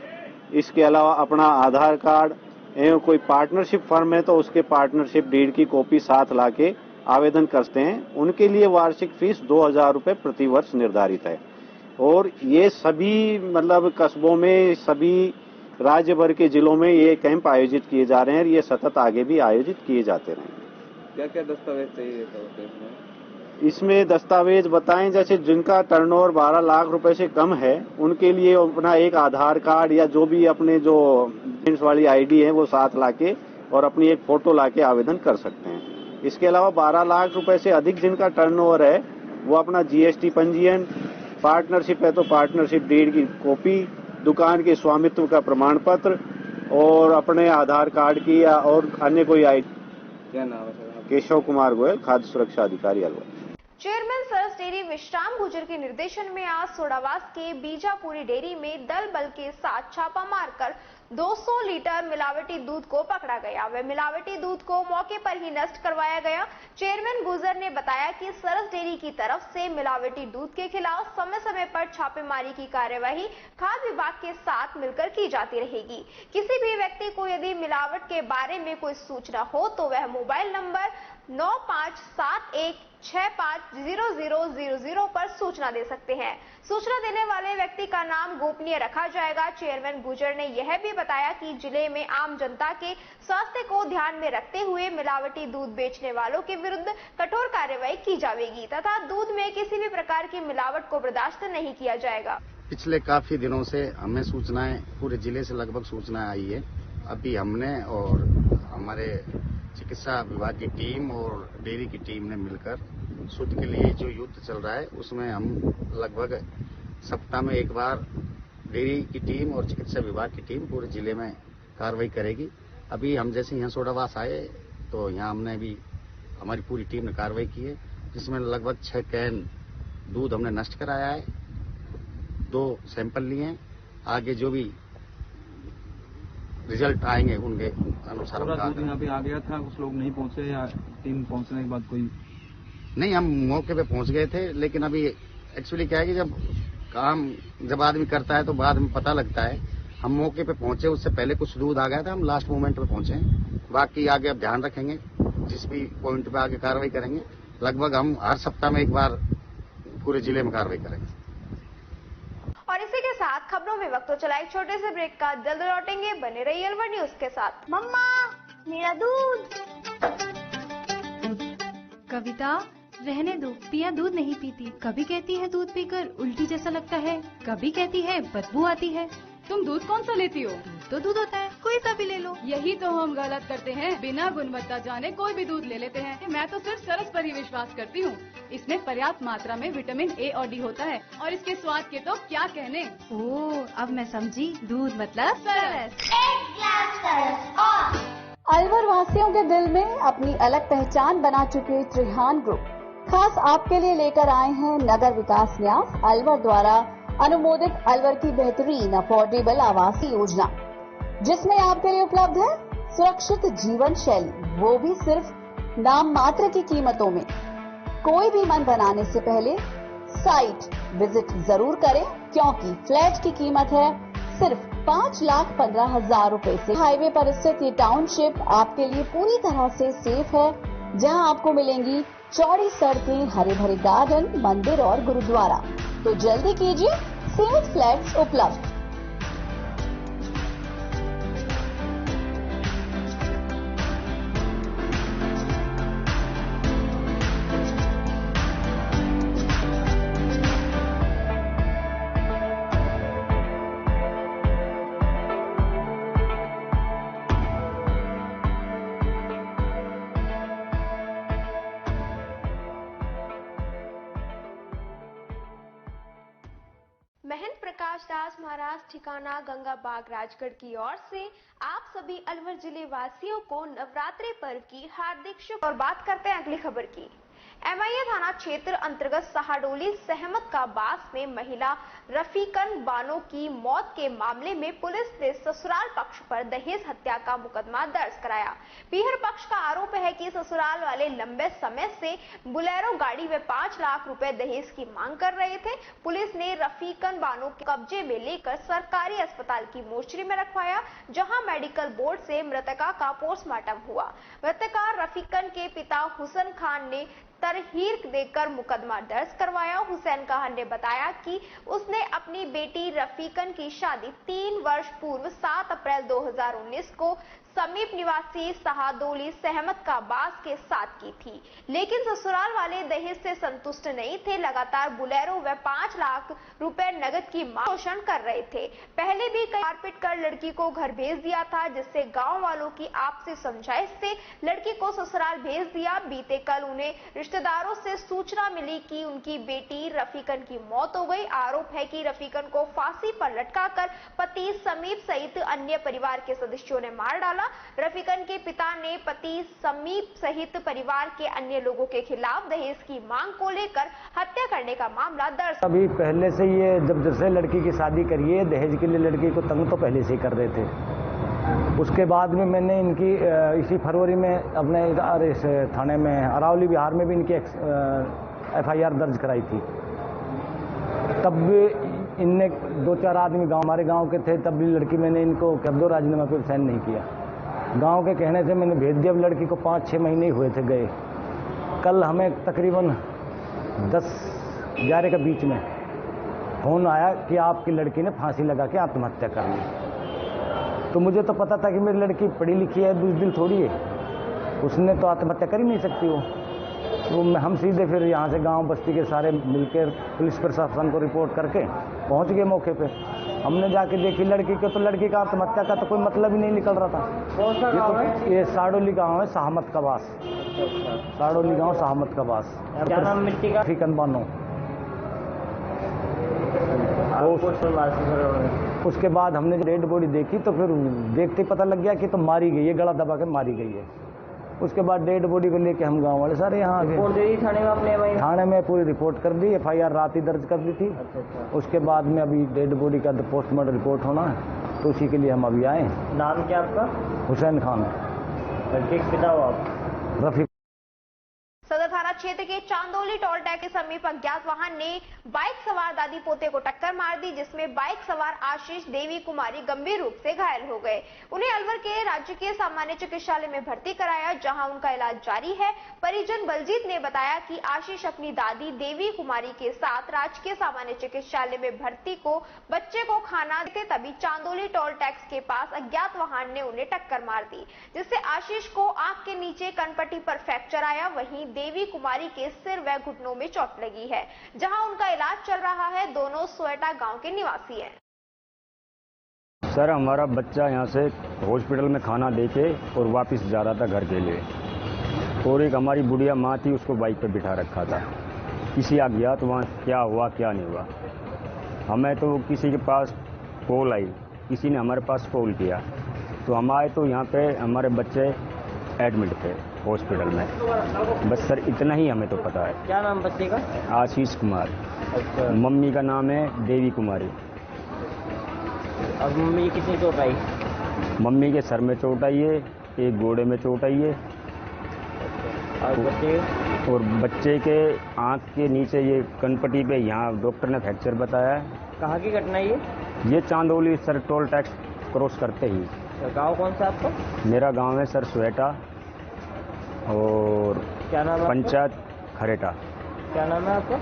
इसके अलावा अपना आधार कार्ड एवं कोई पार्टनरशिप फर्म है तो उसके पार्टनरशिप डीड की कॉपी साथ लाके आवेदन करते हैं। उनके लिए वार्षिक फीस 2000 रुपए प्रति वर्ष निर्धारित है और ये सभी मतलब कस्बों में, सभी राज्य भर के जिलों में ये कैंप आयोजित किए जा रहे हैं और ये सतत आगे भी आयोजित किए जाते रहेंगे। क्या क्या दस्तावेज चाहिए होते हैं इसमें? इसमें दस्तावेज बताएं, जैसे जिनका टर्नओवर 12 लाख रुपए से कम है उनके लिए अपना एक आधार कार्ड या जो भी अपने जो वाली आईडी है वो साथ लाके और अपनी एक फोटो लाके आवेदन कर सकते हैं। इसके अलावा 12 लाख रुपए से अधिक जिनका टर्नओवर है वो अपना जीएसटी पंजीयन, पार्टनरशिप है तो पार्टनरशिप डीड की कॉपी, दुकान के स्वामित्व का प्रमाण पत्र और अपने आधार कार्ड की या और अन्य कोई आईडी। क्या नाम है सर? केशव कुमार गोयल, खाद्य सुरक्षा अधिकारी अलवर। चेयरमैन सरस डेयरी विश्राम गुर्जर के निर्देशन में आज सोडावास के बीजापुरी डेयरी में दल बल के साथ छापा मारकर 200 लीटर मिलावटी दूध को पकड़ा गया। वह मिलावटी दूध को मौके पर ही नष्ट करवाया गया। चेयरमैन गुर्जर ने बताया कि सरस डेयरी की तरफ से मिलावटी दूध के खिलाफ समय समय पर छापेमारी की कार्यवाही खाद्य विभाग के साथ मिलकर की जाती रहेगी। किसी भी व्यक्ति को यदि मिलावट के बारे में कोई सूचना हो तो वह मोबाइल नंबर 9571650000 पर सूचना दे सकते हैं। सूचना देने वाले व्यक्ति का नाम गोपनीय रखा जाएगा। चेयरमैन गुर्जर ने यह भी बताया कि जिले में आम जनता के स्वास्थ्य को ध्यान में रखते हुए मिलावटी दूध बेचने वालों के विरुद्ध कठोर कार्रवाई की जाएगी तथा दूध में किसी भी प्रकार की मिलावट को बर्दाश्त नहीं किया जाएगा। पिछले काफी दिनों से हमें सूचनाएं, पूरे जिले से लगभग सूचनाएं आई है। अभी हमने और हमारे चिकित्सा विभाग की टीम और डेयरी की टीम ने मिलकर शुद्ध के लिए जो युद्ध चल रहा है उसमें हम लगभग सप्ताह में एक बार डेयरी की टीम और चिकित्सा विभाग की टीम पूरे जिले में कार्रवाई करेगी। अभी हम जैसे यहाँ सोडावास आए तो यहाँ हमने अभी हमारी पूरी टीम ने कार्रवाई की है, जिसमें लगभग 6 कैन दूध हमने नष्ट कराया है, 2 सैंपल लिए हैं। आगे जो भी रिजल्ट आएंगे उनके अनुसार दूध यहाँ पे आ गया था, कुछ लोग नहीं पहुंचे या टीम पहुंचने के बाद कोई नहीं, हम मौके पे पहुंच गए थे। लेकिन अभी एक्चुअली क्या है कि जब आदमी करता है तो बाद में पता लगता है। हम मौके पे पहुंचे, उससे पहले कुछ दूध आ गया था, हम लास्ट मोमेंट पे पहुंचे। बाकी आगे अब ध्यान रखेंगे, जिस भी पॉइंट पे आगे कार्रवाई करेंगे। लगभग हम हर सप्ताह में एक बार पूरे जिले में कार्रवाई करेंगे। और इसी के साथ खबरों में वक्त तो चला एक छोटे से ब्रेक का, जल्द लौटेंगे। बने रहिए अलवर न्यूज के साथ। मम्मा मेरा दूध। कविता रहने दो, पिया दूध नहीं पीती। कभी कहती है दूध पीकर उल्टी जैसा लगता है, कभी कहती है बदबू आती है। तुम दूध कौन सा लेती हो? दूध तो दूध होता है, कोई सा भी ले लो। यही तो हम गलत करते हैं, बिना गुणवत्ता जाने कोई भी दूध ले लेते हैं। मैं तो सिर्फ सरस पर ही विश्वास करती हूँ। इसमें पर्याप्त मात्रा में विटामिन ए और डी होता है और इसके स्वाद के तो क्या कहने। ओह, अब मैं समझी, दूध मतलब सरस। अलवर वासियों के दिल में अपनी अलग पहचान बना चुके त्रिहान ग्रुप खास आपके लिए लेकर आए हैं नगर विकास न्यास अलवर द्वारा अनुमोदित अलवर की बेहतरीन अफोर्डेबल आवास योजना, जिसमें आपके लिए उपलब्ध है सुरक्षित जीवन शैली, वो भी सिर्फ नाम मात्र की कीमतों में। कोई भी मन बनाने से पहले साइट विजिट जरूर करें, क्योंकि फ्लैट की कीमत है सिर्फ 5,15,000 रुपए से। हाईवे पर स्थित ये टाउनशिप आपके लिए पूरी तरह से सेफ है, जहां आपको मिलेंगी चौड़ी सड़कें, हरे भरे गार्डन, मंदिर और गुरुद्वारा। तो जल्दी कीजिए, सीमित फ्लैट्स उपलब्ध। महंत प्रकाश दास महाराज ठिकाना गंगा बाग राजगढ़ की ओर से आप सभी अलवर जिले वासियों को नवरात्रि पर्व की हार्दिक शुभ। और बात करते हैं अगली खबर की। एमआईए थाना क्षेत्र अंतर्गत सहाडोली सहमत का बास में महिला रफीकन बानो की मौत के मामले में पुलिस ने ससुराल पक्ष पर दहेज हत्या का मुकदमा दर्ज कराया। पीहर पक्ष का आरोप है कि ससुराल वाले लंबे समय से बुलेरो गाड़ी में 5 लाख रुपए दहेज की मांग कर रहे थे। पुलिस ने रफीकन बानो के कब्जे में लेकर सरकारी अस्पताल की मोर्चरी में रखवाया, जहां मेडिकल बोर्ड से मृतका का पोस्टमार्टम हुआ। मृतका रफीकन के पिता हुसैन खान ने तरहीर देकर मुकदमा दर्ज करवाया। हुसैन खान ने बताया कि उसने अपनी बेटी रफीकन की शादी 3 वर्ष पूर्व 7 अप्रैल 2019 को समीप निवासी शाहदोली सहमत का बास के साथ की थी, लेकिन ससुराल वाले दहेज से संतुष्ट नहीं थे। लगातार बुलेरो व 5 लाख रुपए नगद की मांग पोषण कर रहे थे। पहले भी कई मारपीट कर लड़की को घर भेज दिया था, जिससे गांव वालों की आपसी समझाइश से लड़की को ससुराल भेज दिया। बीते कल उन्हें रिश्तेदारों से सूचना मिली कि उनकी बेटी रफीकन की मौत हो गई। आरोप है कि रफीकन को फांसी पर लटकाकर पति समीप सहित अन्य परिवार के सदस्यों ने मार डाला। रफीकन के पिता ने पति समीप सहित परिवार के अन्य लोगों के खिलाफ दहेज की मांग को लेकर हत्या करने का मामला दर्ज। अभी पहले से ये जब से लड़की की शादी करिए दहेज के लिए लड़की को तंग तो पहले से ही कर रहे थे। उसके बाद में मैंने इनकी इसी फरवरी में अपने इस थाने में अरावली बिहार में भी इनकी FIR दर्ज कराई थी। तब भी इनने 2-4 आदमी हमारे गांव के थे, तब भी लड़की मैंने इनको कब्जो राजीनामा पे साइन नहीं किया। गांव के कहने से मैंने भेज दिया। लड़की को 5-6 महीने ही हुए थे गए। कल हमें तकरीबन 10-11 के बीच में फोन आया कि आपकी लड़की ने फांसी लगा के आत्महत्या कर ली। तो मुझे तो पता था कि मेरी लड़की पढ़ी लिखी है, बुज़दिल थोड़ी है, उसने तो आत्महत्या कर ही नहीं सकती वो। तो हम सीधे फिर यहाँ से गांव बस्ती के सारे मिलकर पुलिस प्रशासन को रिपोर्ट करके पहुँच गए मौके पे। हमने जाके देखी लड़की को, तो लड़की का आत्महत्या का तो कोई मतलब ही नहीं निकल रहा था। ये साड़ोली गांव है, शाहमत का बास। साड़ोली गांव शाहमत का बास। क्या नाम मिट्टी का? फिकन बानो। उसके बाद हमने डेड बॉडी देखी तो फिर देखते ही पता लग गया कि तो मारी गई है, गला दबा के मारी गई है। उसके बाद डेड बॉडी को लेके हम गांव वाले सारे यहाँ आ गए। थाने में अपने थाने में पूरी रिपोर्ट कर दी, FIR रात ही दर्ज कर दी थी। उसके बाद में अभी डेड बॉडी का पोस्टमार्टम रिपोर्ट होना है, तो उसी के लिए हम अभी आए। नाम क्या आपका? हुसैन खान। पिता हो आप? रफी। सदर थाना क्षेत्र के चांदोली टोल टैक्स के समीप अज्ञात वाहन ने बाइक सवार दादी पोते को टक्कर मार दी, जिसमें बाइक सवार आशीष देवी कुमारी गंभीर रूप से घायल हो गए। उन्हें अलवर के राजकीय सामान्य चिकित्सालय में भर्ती कराया, जहां उनका इलाज जारी है। परिजन बलजीत ने बताया कि आशीष अपनी दादी देवी कुमारी के साथ राजकीय सामान्य चिकित्सालय में भर्ती को बच्चे को खाना देते, तभी चांदोली टोल टैक्स के पास अज्ञात वाहन ने उन्हें टक्कर मार दी, जिससे आशीष को आंख के नीचे कनपट्टी पर फ्रैक्चर आया। वहीं देवी कुमारी के सिर व घुटनों में चोट लगी है, जहां उनका इलाज चल रहा है। दोनों सोएटा गांव के निवासी हैं। सर, हमारा बच्चा यहां से हॉस्पिटल में खाना देके और वापस जा रहा था घर के लिए, और एक हमारी बुढ़िया माँ थी, उसको बाइक पे बिठा रखा था। किसी अज्ञात वहाँ क्या हुआ क्या नहीं हुआ, हमें तो किसी के पास कॉल आई, किसी ने हमारे पास कॉल किया, तो हम आए तो यहाँ पे हमारे बच्चे एडमिट थे हॉस्पिटल में। बस सर इतना ही हमें तो पता है। क्या नाम बच्चे का? आशीष कुमार। अच्छा। मम्मी का नाम है देवी कुमारी। अब मम्मी कितनी चोट आई? मम्मी के सर में चोट आई है, एक गोड़े में चोट आई है, और बच्चे के आंख के नीचे ये कनपट्टी पे यहाँ डॉक्टर ने फ्रैक्चर बताया है। कहाँ की घटना है ये Chandoli sir toll tax cross करते ही। गांव कौन सा आपका? मेरा गांव है सर सोएटा, और क्या नाम है पंचायत खरेटा। क्या नाम है आपका?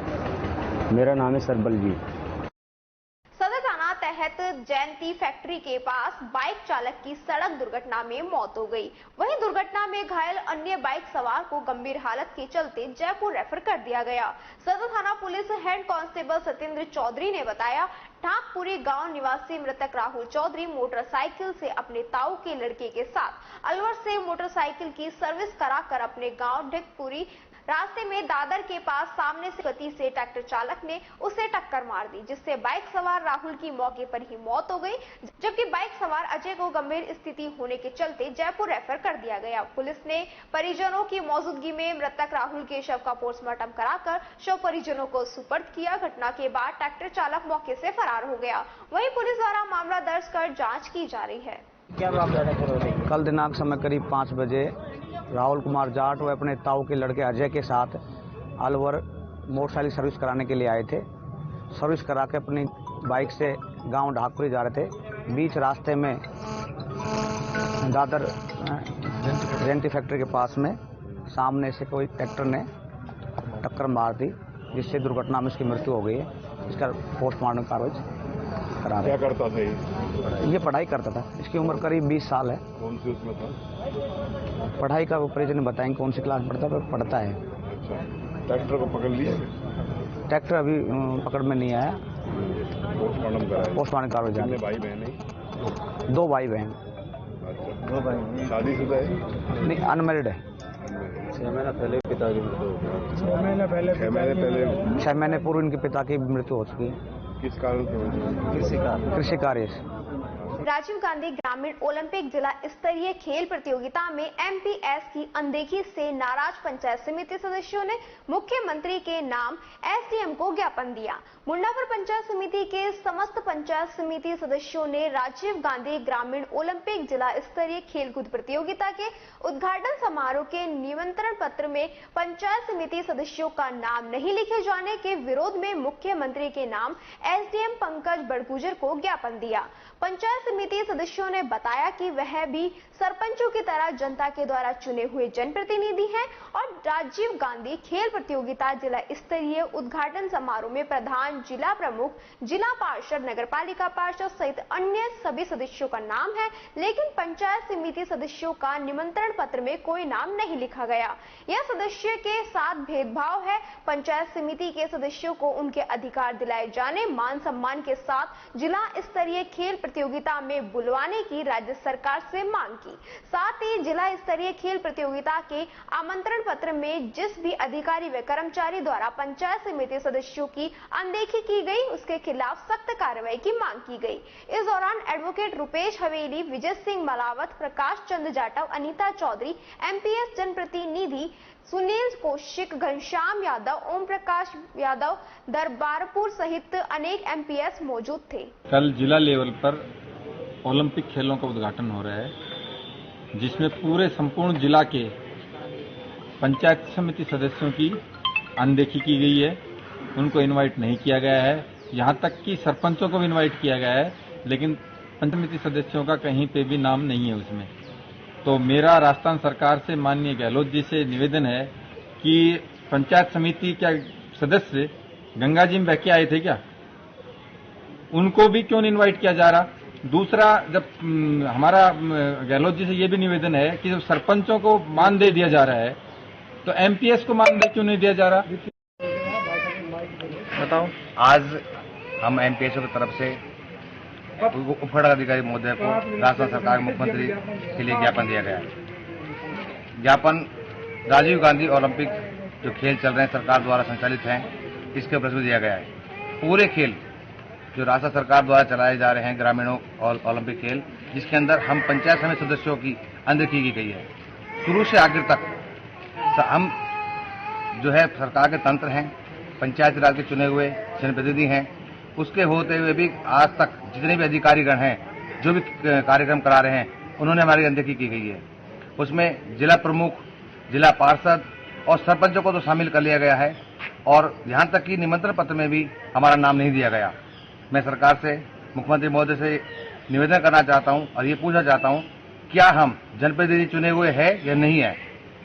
मेरा नाम है सर बलजीत। सदर थाना तहत जयंती फैक्ट्री के पास बाइक चालक की सड़क दुर्घटना में मौत हो गई। वहीं दुर्घटना में घायल अन्य बाइक सवार को गंभीर हालत के चलते जयपुर रेफर कर दिया गया। सदर थाना police head constable Satyendra Chaudhary ने बताया, ढाकपुरी गांव निवासी मृतक राहुल चौधरी मोटरसाइकिल से अपने ताऊ के लड़के के साथ अलवर से मोटरसाइकिल की सर्विस कराकर अपने गांव ढाकपुरी रास्ते में दादर के पास सामने से गति से ट्रैक्टर चालक ने उसे टक्कर मार दी, जिससे बाइक सवार राहुल की मौके पर ही मौत हो गई, जबकि बाइक सवार अजय को गंभीर स्थिति होने के चलते जयपुर रेफर कर दिया गया। पुलिस ने परिजनों की मौजूदगी में मृतक राहुल के शव का पोस्टमार्टम कराकर शव परिजनों को सुपर्द किया। घटना के बाद ट्रैक्टर चालक मौके से फरार हो गया। वहीं पुलिस द्वारा मामला दर्ज कर जाँच की जा रही है। क्या मामला? कल दिनांक समय करीब 5 बजे राहुल कुमार जाट व अपने ताऊ के लड़के अजय के साथ अलवर मोटरसाइकिल सर्विस कराने के लिए आए थे। सर्विस करा के अपनी बाइक से गांव ढाकपुरी जा रहे थे। बीच रास्ते में दादर जयंती फैक्ट्री के पास में सामने से कोई ट्रैक्टर ने टक्कर मार दी, जिससे दुर्घटना में इसकी मृत्यु हो गई है। इसका पोस्टमार्टम कार्रवाई करा रहे। क्या करता था ये पढ़ाई करता था। इसकी उम्र करीब 20 साल है। कौन सी उसमें था? पढ़ाई का परिजन बताएंगे कौन सी क्लास में पढ़ता है, पर पढ़ता है। अच्छा, ट्रैक्टर को पकड़ लिया? ट्रैक्टर अभी पकड़ में नहीं आया। पोस्टमार्टम कराया? पोस्टमार्टम कराया। कितने भाई बहन है? 2 भाई बहन। अच्छा, 2 भाई। शादीशुदा है? नहीं, अनमैरिड है। 6 महीना पहले पिता की मृत्यु हो गई। 6 महीने पहले 6 महीने पूर्व इनके पिता की मृत्यु हो चुकी है। किस कारण से? कृषि कार्य से। राजीव गांधी ग्रामीण ओलंपिक जिला स्तरीय खेल प्रतियोगिता में एमपीएस की अनदेखी से नाराज पंचायत समिति सदस्यों ने मुख्यमंत्री के नाम एसडीएम को ज्ञापन दिया। मुंडापुर पंचायत समिति के समस्त पंचायत समिति सदस्यों ने राजीव गांधी ग्रामीण ओलंपिक जिला स्तरीय खेलकूद प्रतियोगिता के उद्घाटन समारोह के निमंत्रण पत्र में पंचायत समिति सदस्यों का नाम नहीं लिखे जाने के विरोध में मुख्यमंत्री के नाम एसडीएम पंकज बड़गुजर को ज्ञापन दिया। पंचायत समिति सदस्यों ने बताया कि वह भी सरपंचों की तरह जनता के द्वारा चुने हुए जनप्रतिनिधि हैं और राजीव गांधी खेल प्रतियोगिता जिला स्तरीय उद्घाटन समारोह में प्रधान, जिला प्रमुख, जिला पार्षद, नगरपालिका पार्षद सहित अन्य सभी सदस्यों का नाम है, लेकिन पंचायत समिति सदस्यों का निमंत्रण पत्र में कोई नाम नहीं लिखा गया। यह सदस्य के साथ भेदभाव है। पंचायत समिति के सदस्यों को उनके अधिकार दिलाए जाने, मान सम्मान के साथ जिला स्तरीय खेल प्रतियोगिता में बुलवाने की राज्य सरकार से मांग की। साथ ही जिला स्तरीय खेल प्रतियोगिता के आमंत्रण पत्र में जिस भी अधिकारी व कर्मचारी द्वारा पंचायत समिति सदस्यों की अनदेखी की गई, उसके खिलाफ सख्त कार्रवाई की मांग की गई। इस दौरान एडवोकेट रुपेश हवेली, विजय सिंह मलावत, प्रकाश चंद्र जाटव, अनीता चौधरी, एमपीएस जनप्रतिनिधि सुनील कौशिक, घनश्याम यादव, ओम प्रकाश यादव, दरबारपुर सहित अनेक एमपीएस मौजूद थे। कल जिला लेवल पर ओलंपिक खेलों का उद्घाटन हो रहा है, जिसमें पूरे संपूर्ण जिला के पंचायत समिति सदस्यों की अनदेखी की गई है। उनको इनवाइट नहीं किया गया है। यहां तक कि सरपंचों को भी इनवाइट किया गया है, लेकिन पंचायत समिति सदस्यों का कहीं पे भी नाम नहीं है उसमें। तो मेरा राजस्थान सरकार से माननीय गहलोत जी से निवेदन है कि पंचायत समिति क्या सदस्य गंगा जी में बह के आए थे क्या? उनको भी क्यों नहीं इनवाइट किया जा रहा? दूसरा, जब हमारा गहलोत जी से ये भी निवेदन है कि जब सरपंचों को मानदेय दिया जा रहा है तो एमपीएस को मानदेय क्यों नहीं दिया जा रहा? बताओ। आज हम एमपीएस की तरफ से उपखंड अधिकारी महोदय को राजस्थान सरकार मुख्यमंत्री के लिए ज्ञापन दिया गया है। ज्ञापन राजीव गांधी ओलंपिक जो खेल चल रहे हैं सरकार द्वारा संचालित हैं, इसके प्रति दिया गया है। पूरे खेल जो राजस्थान सरकार द्वारा चलाए जा रहे हैं ग्रामीणों ओलंपिक खेल, जिसके अंदर हम पंचायत समिति सदस्यों की अनदेखी की गई है। शुरू से आखिर तक हम जो है सरकार के तंत्र हैं, पंचायती राज के चुने हुए जनप्रतिनिधि हैं, उसके होते हुए भी आज तक जितने भी अधिकारीगण हैं जो भी कार्यक्रम करा रहे हैं, उन्होंने हमारी अनदेखी की गई है। उसमें जिला प्रमुख, जिला पार्षद और सरपंचों को तो शामिल कर लिया गया है और यहां तक कि निमंत्रण पत्र में भी हमारा नाम नहीं दिया गया। मैं सरकार से, मुख्यमंत्री महोदय से निवेदन करना चाहता हूं और ये पूछना चाहता हूं, क्या हम जनप्रतिनिधि चुने हुए हैं या नहीं है?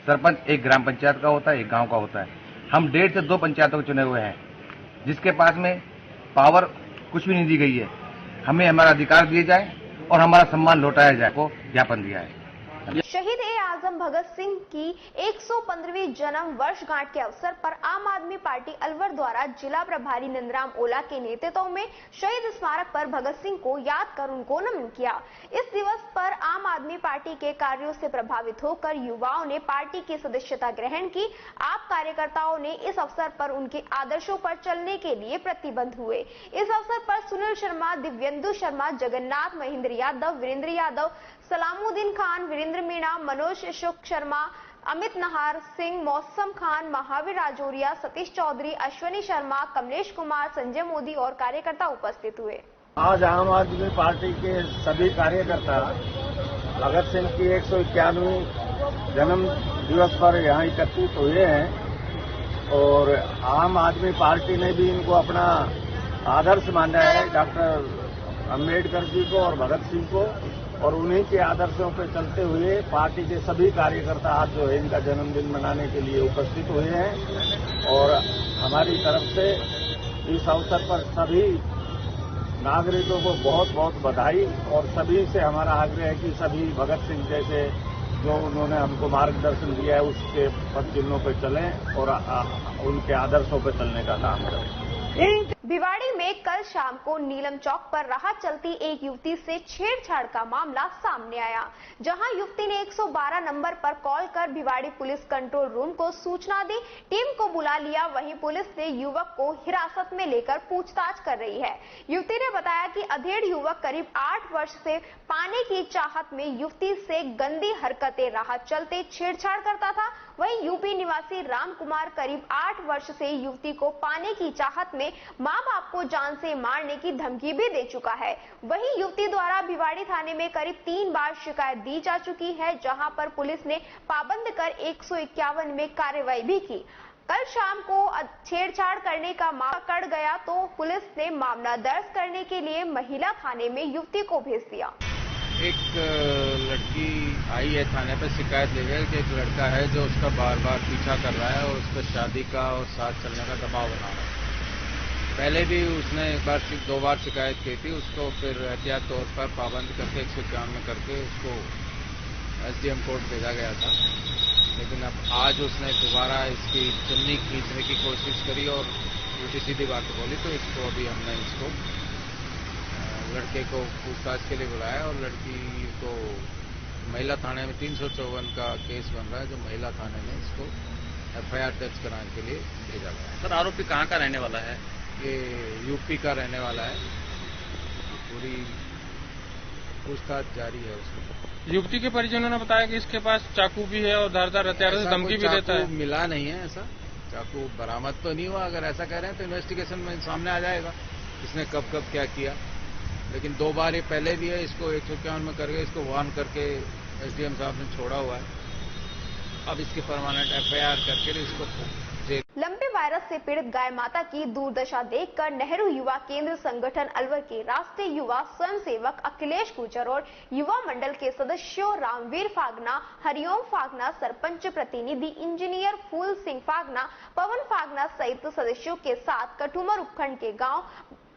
सरपंच एक ग्राम पंचायत का होता है, एक गांव का होता है। हम 1.5 से 2 पंचायतों के चुने हुए हैं, जिसके पास में पावर कुछ भी नहीं दी गई है। हमें हमारा अधिकार दिए जाए और हमारा सम्मान लौटाया जाए को ज्ञापन दिया है। शहीद ए आजम भगत सिंह की 115वीं जन्म वर्षगांठ के अवसर पर आम आदमी पार्टी अलवर द्वारा जिला प्रभारी नंदराम ओला के नेतृत्व में शहीद स्मारक पर भगत सिंह को याद कर उनको नमन किया। इस दिवस पर आम आदमी पार्टी के कार्यों से प्रभावित होकर युवाओं ने पार्टी की सदस्यता ग्रहण की। आप कार्यकर्ताओं ने इस अवसर पर उनके आदर्शों पर चलने के लिए प्रतिबद्ध हुए। इस अवसर पर सुनील शर्मा, दिव्येंदु शर्मा, जगन्नाथ, महेंद्र यादव, वीरेंद्र यादव, सलामुद्दीन खान, वीरेंद्र मीणा, मनोज अशोक शर्मा, अमित नहार सिंह, मौसम खान, महावीर राजौरिया, सतीश चौधरी, अश्वनी शर्मा, कमलेश कुमार, संजय मोदी और कार्यकर्ता उपस्थित हुए। आज आम आदमी पार्टी के सभी कार्यकर्ता भगत सिंह की 151वीं जन्म दिवस पर यहाँ एकत्रित हुए हैं और आम आदमी पार्टी ने भी इनको अपना आदर्श माना है, डॉक्टर अम्बेडकर जी को और भगत सिंह को, और उन्हीं के आदर्शों पर चलते हुए पार्टी के सभी कार्यकर्ता आज जो है इनका जन्मदिन मनाने के लिए उपस्थित हुए हैं। और हमारी तरफ से इस अवसर पर सभी नागरिकों को बहुत बहुत बधाई और सभी से हमारा आग्रह है कि सभी भगत सिंह जैसे जो उन्होंने हमको मार्गदर्शन दिया है उसके पद चिन्हों पर चलें और उनके आदर्शों पर चलने का काम करें। भिवाड़ी में कल शाम को नीलम चौक पर राह चलती एक युवती से छेड़छाड़ का मामला सामने आया, जहां युवती ने 112 नंबर पर कॉल कर भिवाड़ी पुलिस कंट्रोल रूम को सूचना दी। टीम को बुला लिया। वहीं पुलिस ने युवक को हिरासत में लेकर पूछताछ कर रही है। युवती ने बताया कि अधेड़ युवक करीब 8 वर्ष से पाने की चाहत में युवती से गंदी हरकतें राह चलते छेड़छाड़ करता था। वहीं यूपी निवासी राम कुमार करीब 8 वर्ष से युवती को पाने की चाहत में मां बाप को जान से मारने की धमकी भी दे चुका है। वहीं युवती द्वारा भिवाड़ी थाने में करीब 3 बार शिकायत दी जा चुकी है, जहां पर पुलिस ने पाबंद कर 151 में कार्रवाई भी की। कल शाम को छेड़छाड़ करने का मामला कड़ गया तो पुलिस ने मामला दर्ज करने के लिए महिला थाने में युवती को भेज दिया। एक लड़की आई है थाने पर शिकायत लेकर कि एक लड़का है जो उसका बार बार पीछा कर रहा है और उस पर शादी का और साथ चलने का दबाव बना रहा है। पहले भी उसने एक बार 2 बार शिकायत की थी। उसको फिर एहतियात तौर पर पाबंद करके 151 में करके उसको एसडीएम कोर्ट भेजा गया था। लेकिन अब आज उसने दोबारा इसकी चुन्नी खींचने की कोशिश करी और उल्टी सीधी बात बोली, तो इसको अभी हमने इसको लड़के को पूछताछ के लिए बुलाया और लड़की को महिला थाने में 354 का केस बन रहा है, जो महिला थाने में इसको एफआईआर दर्ज कराने के लिए भेजा गया है। सर, आरोपी कहाँ का रहने वाला है? ये यूपी का रहने वाला है। पूरी पूछताछ जारी है उसमें। युवती के परिजनों ने बताया कि इसके पास चाकू भी है और धारदार हथियार से धमकी भी देता है। मिला नहीं है, ऐसा चाकू बरामद तो नहीं हुआ। अगर ऐसा कह रहे हैं तो इन्वेस्टिगेशन में सामने आ जाएगा इसने कब कब क्या किया। लेकिन 2 बार ये पहले भी है, इसको 151 में करके इसको वार्न करके एसडीएम साहब ने छोड़ा हुआ है। अब इसकी परमानेंट एफआईआर करके इसको जेल। लंबे वायरस से पीड़ित गाय माता की दुर्दशा देखकर नेहरू युवा केंद्र संगठन अलवर के राष्ट्रीय युवा स्वयंसेवक अखिलेश गुर्जर और युवा मंडल के सदस्यों रामवीर फागना, हरिओम फागना, सरपंच प्रतिनिधि इंजीनियर फूल सिंह फागना, पवन फागना सहित सदस्यों के साथ कठुमर उपखंड के गाँव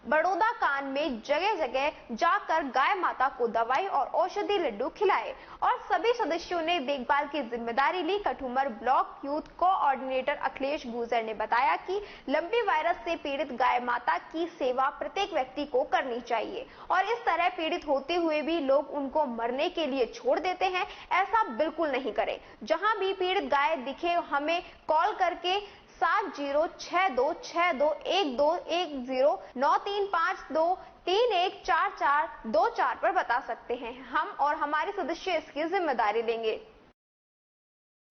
बड़ौदा कान में जगह जगह जाकर गाय माता को दवाई और औषधि लड्डू खिलाए और सभी सदस्यों ने देखभाल की जिम्मेदारी ली। Kathumar block youth coordinator Akhilesh Gurjar ने बताया कि लंबी वायरस से पीड़ित गाय माता की सेवा प्रत्येक व्यक्ति को करनी चाहिए और इस तरह पीड़ित होते हुए भी लोग उनको मरने के लिए छोड़ देते हैं। ऐसा बिल्कुल नहीं करें। जहां भी पीड़ित गाय दिखे हमें कॉल करके 706262109352314424 पर बता सकते हैं। हम और हमारे सदस्य इसकी जिम्मेदारी लेंगे।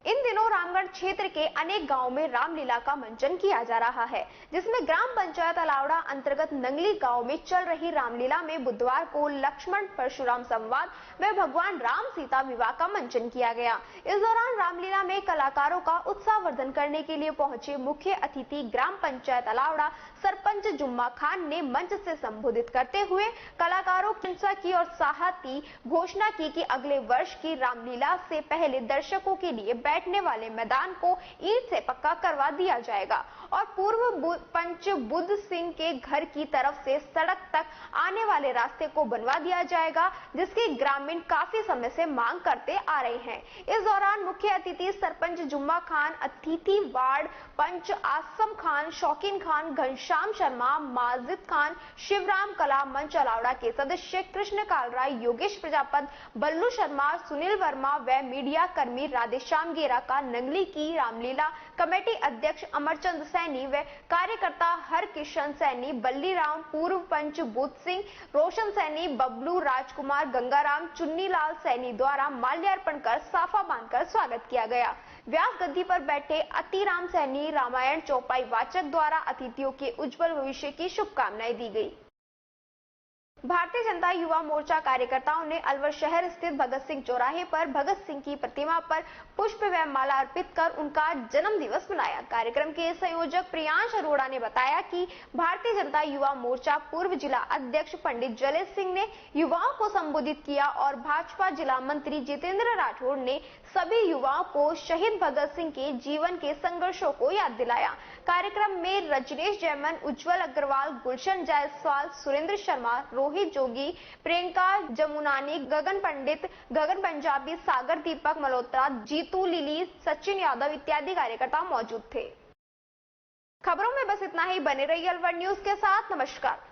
इन दिनों रामगढ़ क्षेत्र के अनेक गांवों में रामलीला का मंचन किया जा रहा है, जिसमें ग्राम पंचायत अलावड़ा अंतर्गत नंगली गांव में चल रही रामलीला में बुधवार को लक्ष्मण परशुराम संवाद में भगवान राम सीता विवाह का मंचन किया गया। इस दौरान रामलीला में कलाकारों का उत्साहवर्धन करने के लिए पहुंचे मुख्य अतिथि ग्राम पंचायत अलावड़ा सरपंच जुम्मा खान ने मंच से संबोधित करते हुए कलाकारों की प्रशंसा की और साहती घोषणा की कि अगले वर्ष की रामलीला से पहले दर्शकों के लिए बैठने वाले मैदान को ईंट से पक्का करवा दिया जाएगा और पूर्व पंच बुद्ध सिंह के घर की तरफ से सड़क तक आने वाले रास्ते को बनवा दिया जाएगा, जिसकी ग्रामीण काफी समय से मांग करते आ रहे हैं। इस दौरान मुख्य अतिथि सरपंच जुम्मा खान, अतिथि वार्ड पंच आसम खान, शौकीन खान, घनश्याम शर्मा, माजिद खान, शिवराम कला मंच अलावड़ा के सदस्य कृष्ण कालराय, योगेश प्रजापत, बल्लू शर्मा, सुनील वर्मा व मीडिया कर्मी राधेश्याम गेरा का नंगली की रामलीला कमेटी अध्यक्ष अमरचंद सैनी व कार्यकर्ता हर किशन सैनी, बल्ली राम, पूर्व पंच बुद्ध सिंह, रोशन सैनी, बबलू राजकुमार, गंगाराम, चुन्नीलाल सैनी द्वारा माल्यार्पण कर साफा बांधकर स्वागत किया गया। व्यास गद्दी पर बैठे अतिराम सैनी रामायण चौपाई वाचक द्वारा अतिथियों के उज्जवल भविष्य की शुभकामनाएं दी गई। भारतीय जनता युवा मोर्चा कार्यकर्ताओं ने अलवर शहर स्थित भगत सिंह चौराहे पर भगत सिंह की प्रतिमा पर पुष्प व माला अर्पित कर उनका जन्म दिवस मनाया। कार्यक्रम के संयोजक प्रियांश अरोड़ा ने बताया कि भारतीय जनता युवा मोर्चा पूर्व जिला अध्यक्ष पंडित जलेश सिंह ने युवाओं को संबोधित किया और भाजपा जिला मंत्री जितेंद्र राठौड़ ने सभी युवाओं को शहीद भगत सिंह के जीवन के संघर्षों को याद दिलाया। कार्यक्रम में रजनीश जैमन, उज्जवल अग्रवाल, गुलशन जायसवाल, सुरेंद्र शर्मा, रोहित जोगी, प्रियंका जमुनानी, गगन पंडित, गगन पंजाबी, सागर दीपक मल्होत्रा, जीतू लिली, सचिन यादव इत्यादि कार्यकर्ता मौजूद थे। खबरों में बस इतना ही। बने रहिए अलवर न्यूज के साथ। नमस्कार।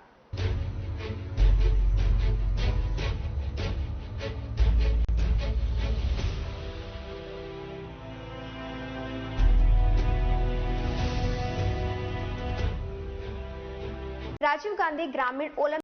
राजीव गांधी ग्रामीण ओलंपिक